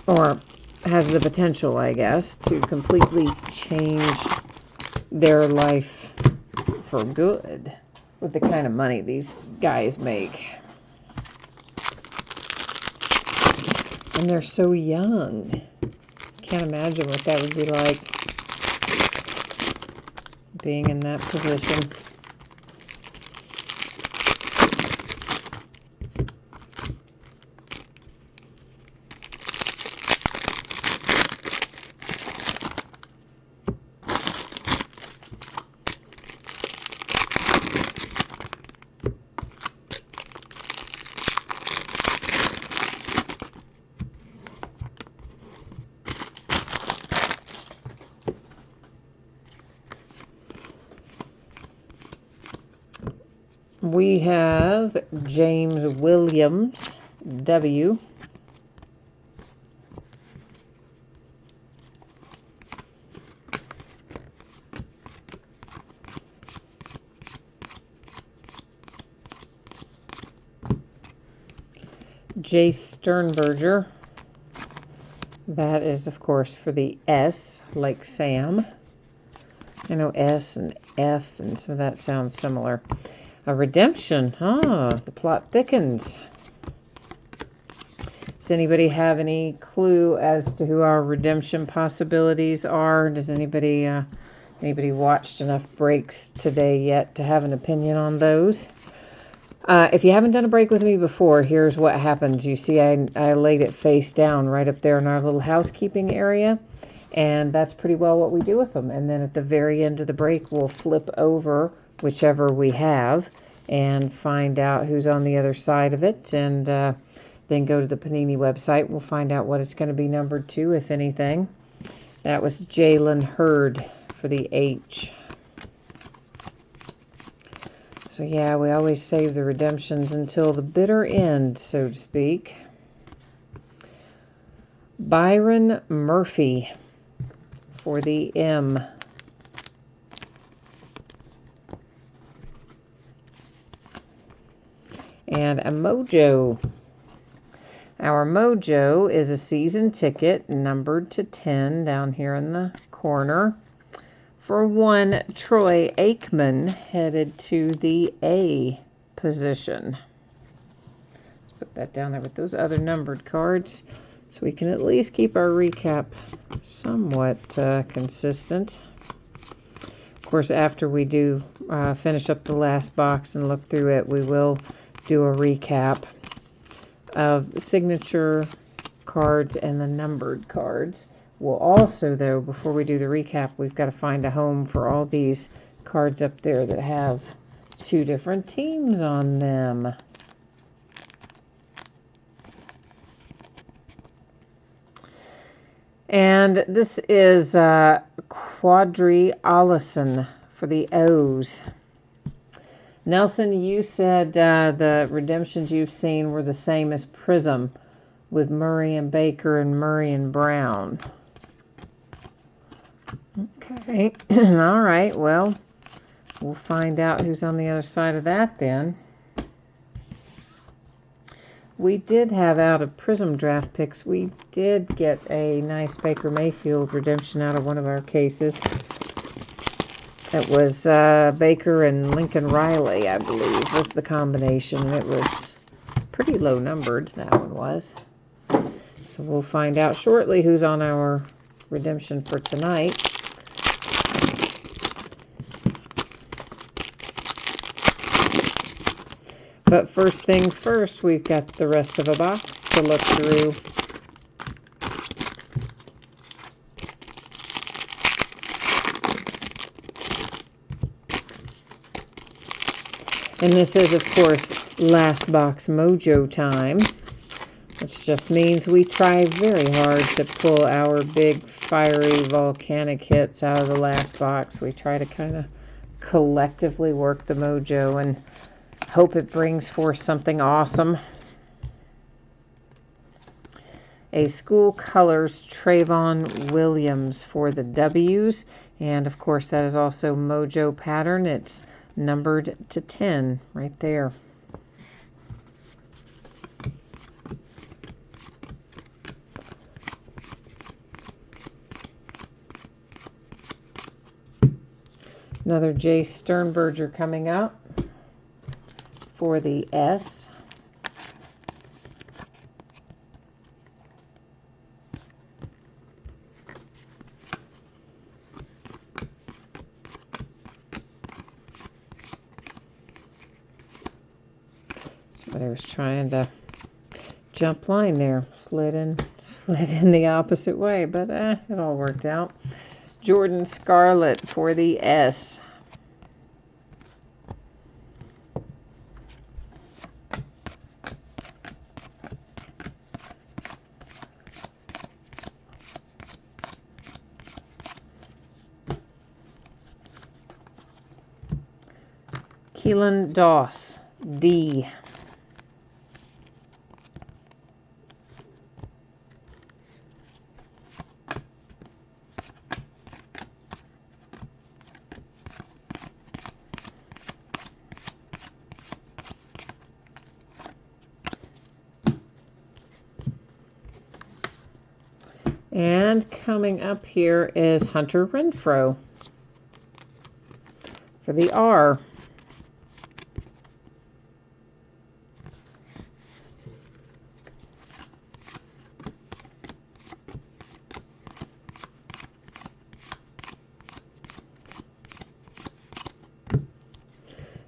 or has the potential, I guess, to completely change their life for good with the kind of money these guys make. And they're so young. Can't imagine what that would be like, being in that position. We have James Williams, W. Jay Sternberger. That is, of course, for the S, like Sam. I know S and F and some of that sounds similar. A redemption. The plot thickens. Does anybody have any clue as to who our redemption possibilities are? Does anybody watched enough breaks today yet to have an opinion on those? If you haven't done a break with me before, here's what happens. You see I laid it face down right up there in our little housekeeping area. And that's pretty well what we do with them. And then at the very end of the break, we'll flip over whichever we have and find out who's on the other side of it. And then go to the Panini website. We'll find out what it's going to be numbered to, if anything. That was Jalen Hurd for the H. So yeah, we always save the redemptions until the bitter end, so to speak. Byron Murphy for the M. And a Mojo. Our Mojo is a season ticket numbered to 10 down here in the corner. For one, Troy Aikman headed to the A position. Let's put that down there with those other numbered cards so we can at least keep our recap somewhat consistent. Of course, after we do finish up the last box and look through it, we will do a recap of the signature cards and the numbered cards. We'll also, though, before we do the recap, we've got to find a home for all these cards up there that have two different teams on them. And this is Quadri Allison for the O's. Nelson, you said the redemptions you've seen were the same as Prism with Murray and Baker and Murray and Brown. Okay. All right. Well, we'll find out who's on the other side of that then. We did have out of Prism draft picks, we did get a nice Baker Mayfield redemption out of one of our cases. It was Baker and Lincoln Riley, I believe, was the combination. It was pretty low numbered, that one was. So we'll find out shortly who's on our redemption for tonight. But first things first, we've got the rest of a box to look through. And this is, of course, last box mojo time, which just means we try very hard to pull our big, fiery, volcanic hits out of the last box. We try to kind of collectively work the mojo and hope it brings forth something awesome. A School Colors Trayvon Williams for the W's. And, of course, that is also mojo pattern. It's numbered to 10 right there. Another Jay Sternberger coming up for the S. Somebody was trying to jump line there, slid in the opposite way, but it all worked out. Jordan Scarlett for the S. Keelan Doss, D. And coming up here is Hunter Renfroe for the R.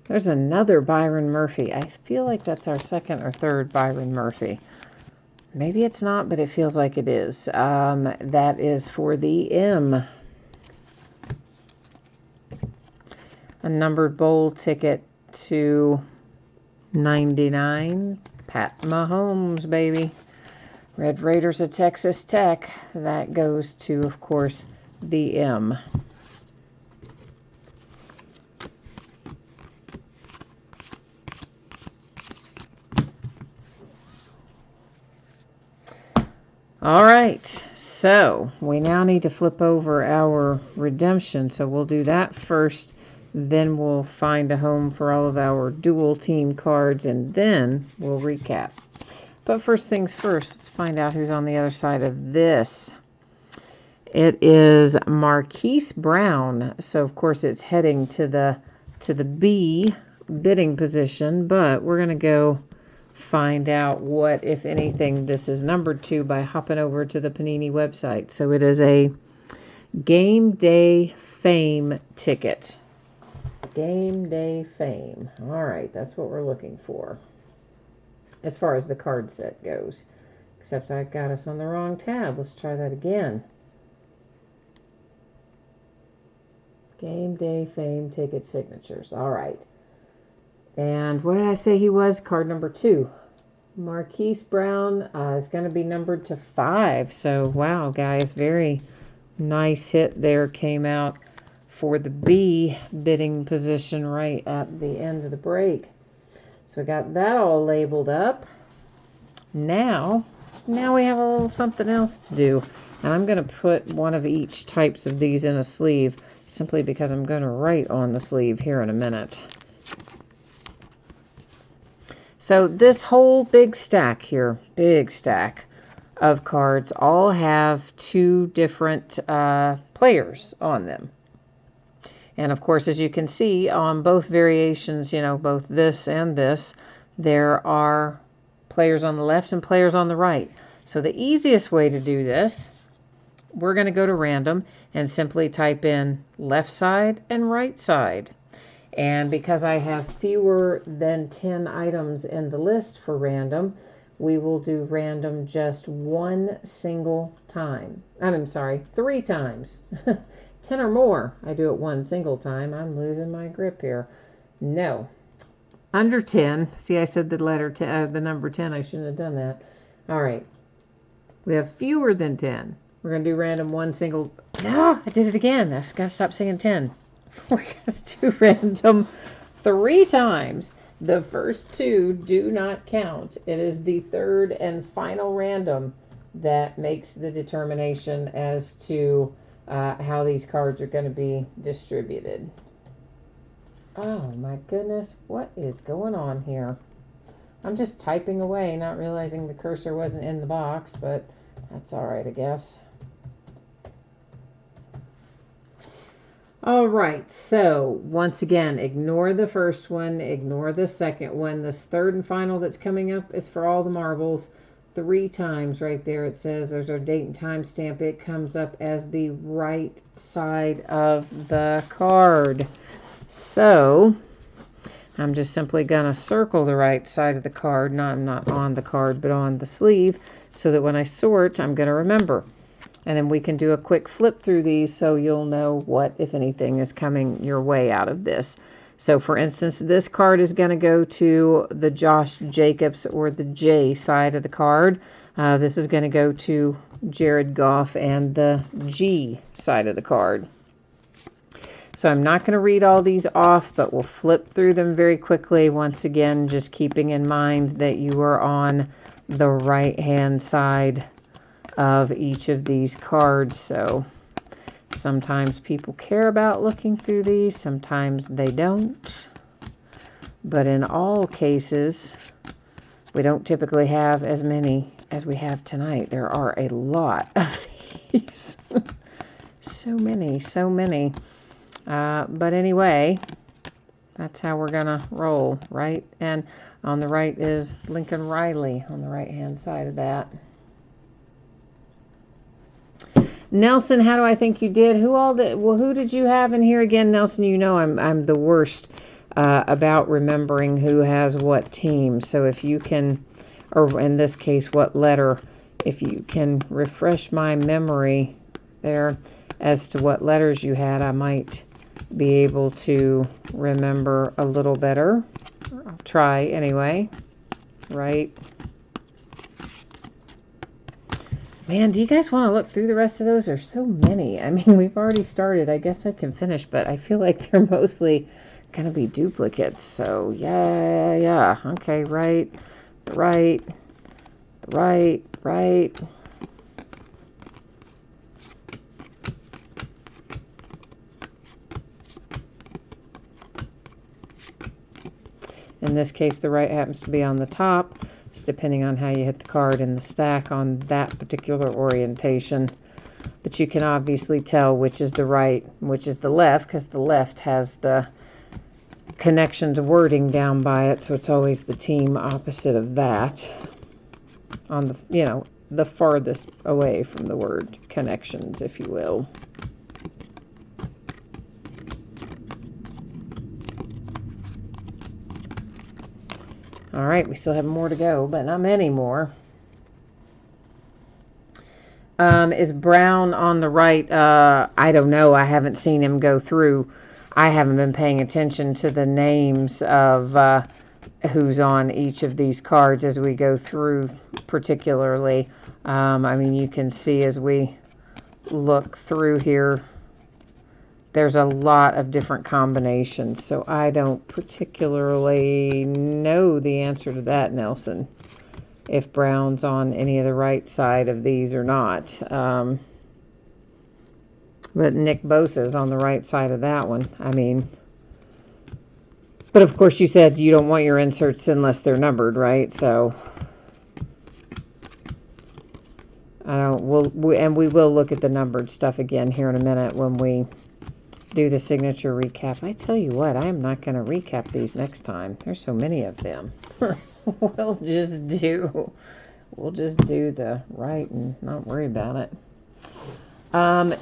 There's another Byron Murphy. I feel like that's our second or third Byron Murphy. Maybe it's not, but it feels like it is. That is for the M. A numbered bowl ticket to 99. Pat Mahomes, baby. Red Raiders of Texas Tech. That goes to, of course, the M. All right, so we now need to flip over our redemption. So we'll do that first, then we'll find a home for all of our dual team cards, and then we'll recap. But first things first, let's find out who's on the other side of this. It is Marquise Brown. So of course it's heading to the B bidding position, but we're going to go find out what, if anything, this is numbered to by hopping over to the Panini website. So it is a Game Day Fame ticket. Game Day Fame. All right, that's what we're looking for as far as the card set goes. Except I got us on the wrong tab. Let's try that again. Game Day Fame ticket signatures. All right. And what did I say he was? Card number 2. Marquise Brown is going to be numbered to 5. So, wow, guys, very nice hit there. Came out for the B bidding position right at the end of the break. So we got that all labeled up. Now we have a little something else to do. And I'm going to put one of each types of these in a sleeve, simply because I'm going to write on the sleeve here in a minute. So this whole big stack here, big stack of cards, all have 2 different players on them. And of course, as you can see on both variations, you know, both this and this, there are players on the left and players on the right. So the easiest way to do this, we're going to go to random and simply type in left side and right side. And because I have fewer than 10 items in the list for random, we will do random just one single time. I'm sorry, 3 times. 10 or more, I do it one single time. I'm losing my grip here. No. Under 10. See, I said the letter 10, the number 10. I shouldn't have done that. All right. We have fewer than 10. We're going to do random one single. No, I did it again. I've got to stop saying 10. We're going to do random 3 times. The first 2 do not count. It is the third and final random that makes the determination as to how these cards are going to be distributed. Oh my goodness, what is going on here? I'm just typing away, not realizing the cursor wasn't in the box, but that's all right, I guess. All right, so once again, ignore the first one, ignore the second one. This third and final that's coming up is for all the marbles. 3 times right there it says, there's our date and time stamp. It comes up as the right side of the card. So I'm just simply going to circle the right side of the card, not on the card, but on the sleeve, so that when I sort, I'm going to remember. And then we can do a quick flip through these so you'll know what, if anything, is coming your way out of this. So, for instance, this card is going to go to the Josh Jacobs or the J side of the card. This is going to go to Jared Goff and the G side of the card. So I'm not going to read all these off, but we'll flip through them very quickly. Once again, just keeping in mind that you are on the right-hand side of each of these cards. So sometimes people care about looking through these, sometimes they don't. But in all cases, we don't typically have as many as we have tonight. There are a lot of Jeez. So many, so many. But anyway, that's how we're going to roll, right? And on the right is Lincoln Riley on the right-hand side of that. Nelson, how do I think you did? Who all did? Well, who did you have in here again, Nelson? You know I'm the worst about remembering who has what team. So if you can, or in this case, what letter, if you can refresh my memory there as to what letters you had, I might be able to remember a little better. I'll try anyway, right? Man, do you guys want to look through the rest of those? There's so many. I mean, we've already started. I guess I can finish, but I feel like they're mostly going to be duplicates. So, yeah. Okay, right. In this case, the right happens to be on the top. It's depending on how you hit the card in the stack on that particular orientation. But you can obviously tell which is the right, which is the left, because the left has the connection to wording down by it, so it's always the team opposite of that. On the, you know, the farthest away from the word connections, if you will. All right, we still have more to go, but not many more. Is Brown on the right? I don't know. I haven't seen him go through. I haven't been paying attention to the names of who's on each of these cards as we go through particularly. I mean, you can see as we look through here, there's a lot of different combinations, so I don't particularly know the answer to that, Nelson, if Brown's on any of the right side of these or not. But Nick Bosa's on the right side of that one. I mean, but of course you said you don't want your inserts unless they're numbered, right? So I don't. We will look at the numbered stuff again here in a minute when we do the signature recap. I tell you what, I am not going to recap these next time. There's so many of them. We'll just do the right and not worry about it.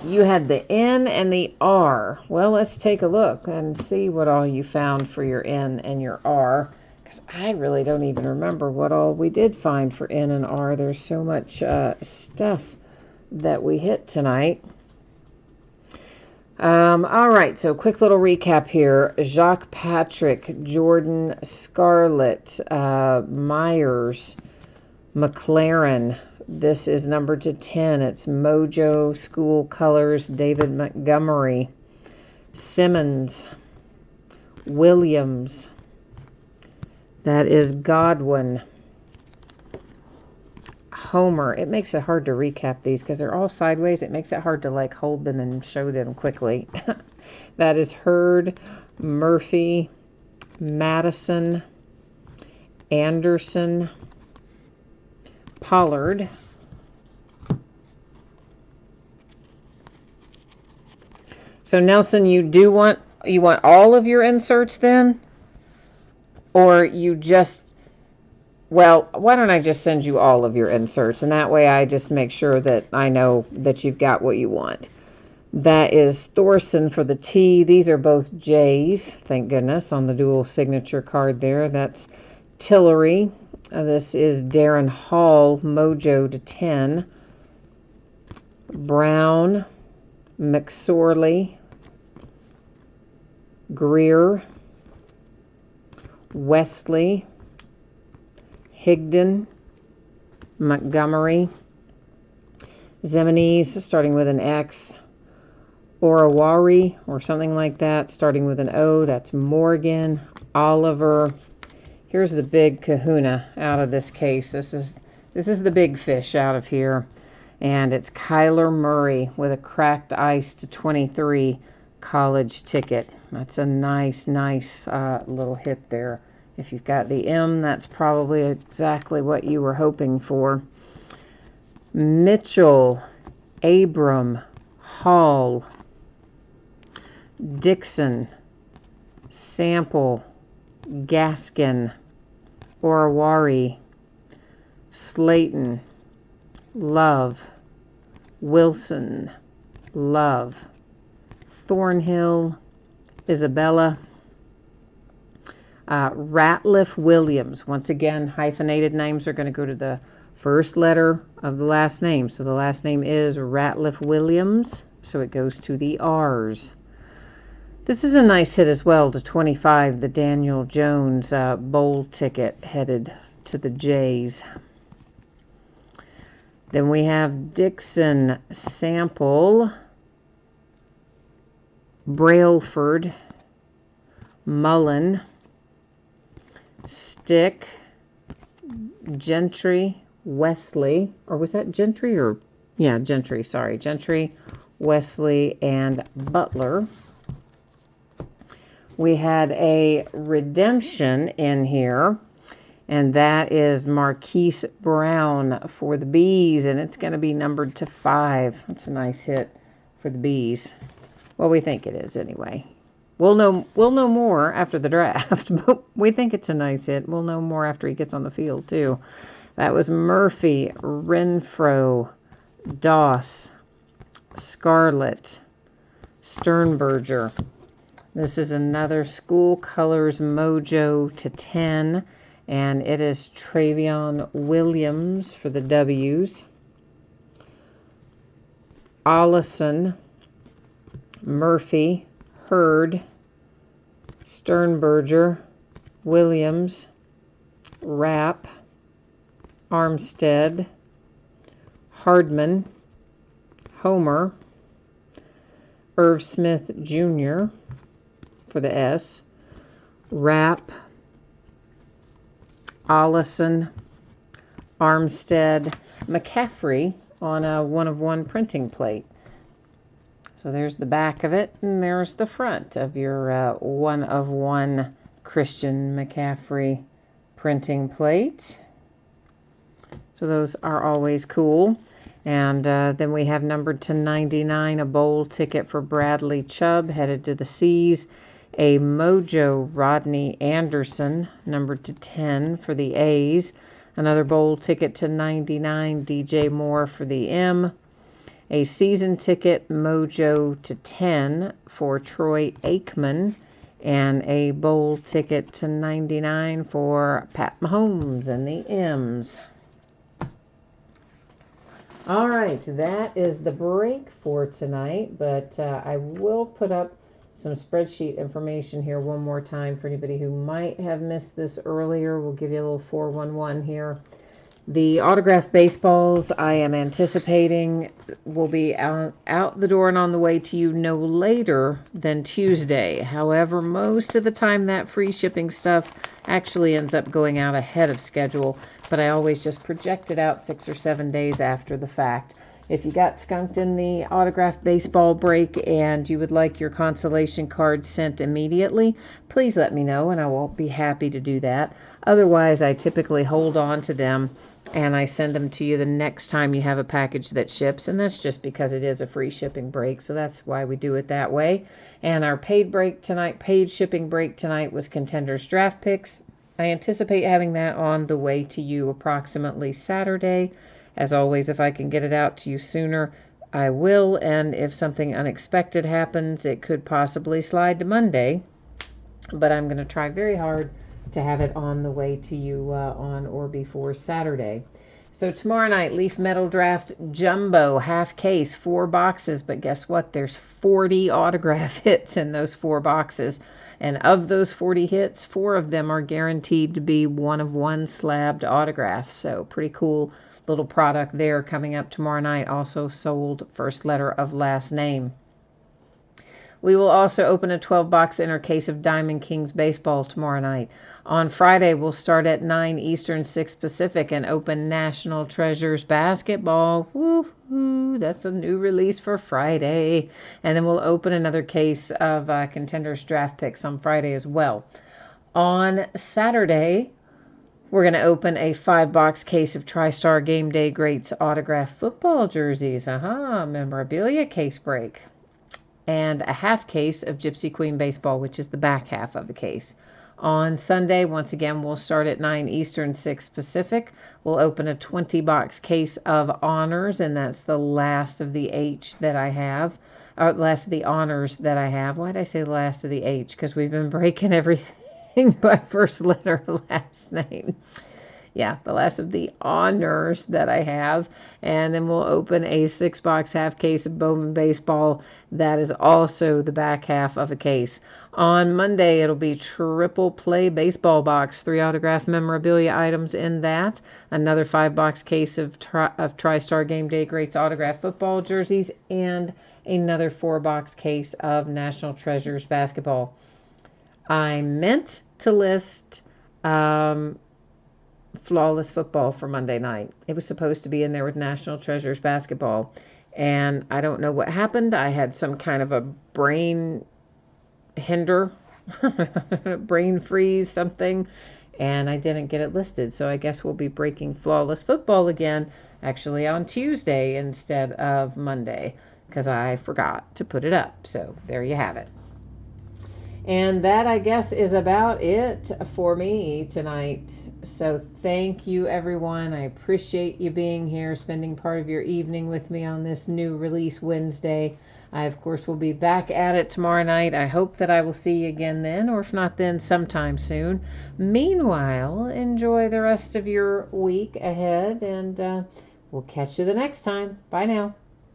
You had the N and the R. Well, let's take a look and see what all you found for your N and your R, because I really don't even remember what all we did find for N and R. There's so much stuff that we hit tonight. All right, so quick little recap here. Jacques Patrick, Jordan Scarlett, Myers, McLaren. This is numbered to 10. It's Mojo School Colors, David Montgomery, Simmons, Williams. That is Godwin. Homer. It makes it hard to recap these because they're all sideways. It makes it hard to like hold them and show them quickly. That is Hurd, Murphy, Madison, Anderson, Pollard, so Nelson, you want all of your inserts then, or you just, well, why don't I just send you all of your inserts, and that way I just make sure that I know that you've got what you want. That is Thorson for the T. These are both J's, thank goodness, on the dual signature card there. That's Tillery. This is Darren Hall, Mojo to 10. Brown, McSorley, Greer, Wesley, Higdon, Montgomery, Zemenes, starting with an X, Orawari, or something like that, starting with an O. That's Morgan, Oliver. Here's the big kahuna out of this case. This is the big fish out of here. And it's Kyler Murray with a cracked ice to 23 college ticket. That's a nice little hit there. If you've got the M, that's probably exactly what you were hoping for. Mitchell, Abram, Hall, Dixon, Sample, Gaskin, Orawari, Slayton, Love, Wilson, Love, Thornhill, Isabella, Ratliff Williams. Once again, hyphenated names are going to go to the first letter of the last name. So the last name is Ratliff Williams, so it goes to the R's. This is a nice hit as well, to 25, the Daniel Jones bowl ticket headed to the J's. Then we have Dixon, Sample, Brailford, Mullen, Stick, Gentry, Wesley, or was that Gentry or, yeah, Gentry, sorry, Gentry, Wesley, and Butler. We had a redemption in here, and that is Marquise Brown for the Bees, and it's going to be numbered to 5. That's a nice hit for the Bees. Well, we think it is anyway. We'll know more after the draft, but we think it's a nice hit. We'll know more after he gets on the field, too. That was Murphy, Renfro, Doss, Scarlett, Sternberger. This is another School Colors Mojo to 10, and it is Travion Williams for the W's. Ollison, Murphy, Hurd, Sternberger, Williams, Rapp, Armstead, Hardman, Homer, Irv Smith Jr. for the S, Rapp, Ollison, Armstead, McCaffrey on a 1-of-1 printing plate. So there's the back of it, and there's the front of your 1-of-1 Christian McCaffrey printing plate. So those are always cool. And then we have numbered to 99, a bowl ticket for Bradley Chubb, headed to the C's. A Mojo Rodney Anderson, numbered to 10 for the A's. Another bowl ticket to 99, DJ Moore for the M. A season ticket Mojo to 10 for Troy Aikman. And a bowl ticket to 99 for Pat Mahomes and the M's. All right, that is the break for tonight, but I will put up some spreadsheet information here one more time for anybody who might have missed this earlier. We'll give you a little 411 here. The autographed baseballs I am anticipating will be out the door and on the way to you no later than Tuesday. However, most of the time that free shipping stuff actually ends up going out ahead of schedule, but I always just project it out 6 or 7 days after the fact. If you got skunked in the autographed baseball break and you would like your consolation card sent immediately, please let me know and I will be happy to do that. Otherwise, I typically hold on to them and I send them to you the next time you have a package that ships, and that's just because it is a free shipping break, so that's why we do it that way. And our paid shipping break tonight was Contenders Draft Picks. I anticipate having that on the way to you approximately Saturday. As always, if I can get it out to you sooner, I will, and if something unexpected happens, it could possibly slide to Monday, but I'm going to try very hard to have it on the way to you on or before Saturday. So tomorrow night, Leaf Metal Draft Jumbo, half case, 4 boxes, but guess what? There's 40 autograph hits in those 4 boxes. And of those 40 hits, 4 of them are guaranteed to be 1-of-1 slabbed autographs. So pretty cool little product there coming up tomorrow night. Also sold first letter of last name. We will also open a 12-box inner case of Diamond Kings baseball tomorrow night. On Friday, we'll start at 9 Eastern, 6 Pacific, and open National Treasures basketball. Woo-hoo, that's a new release for Friday. And then we'll open another case of Contenders Draft Picks on Friday as well. On Saturday, We're going to open a 5-box case of TriStar Game Day Greats autographed football jerseys. Memorabilia case break. And a half case of Gypsy Queen Baseball, which is the back half of the case. On Sunday, once again, we'll start at 9 Eastern, 6 Pacific. We'll open a 20-box case of honors, and that's the last of the H that I have. Or last of the honors that I have. Why did I say last of the H? Because we've been breaking everything by first letter last name. Yeah, the last of the honors that I have. And then we'll open a 6-box half case of Bowman Baseball. That is also the back half of a case. On Monday, it'll be triple play baseball box, 3 autographed memorabilia items in that. Another 5-box case of TriStar Game Day Greats autographed football jerseys, and another 4-box case of National Treasures basketball. I meant to list Flawless Football for Monday night. It was supposed to be in there with National Treasures basketball, and I don't know what happened. I had some kind of a brain freeze, something, and I didn't get it listed. So I guess we'll be breaking Flawless Football again, actually on Tuesday instead of Monday, because I forgot to put it up. So there you have it. And that, I guess, is about it for me tonight. So thank you, everyone. I appreciate you being here, spending part of your evening with me on this new release Wednesday. I, of course, will be back at it tomorrow night. I hope that I will see you again then, or if not then, sometime soon. Meanwhile, enjoy the rest of your week ahead, and we'll catch you the next time. Bye now.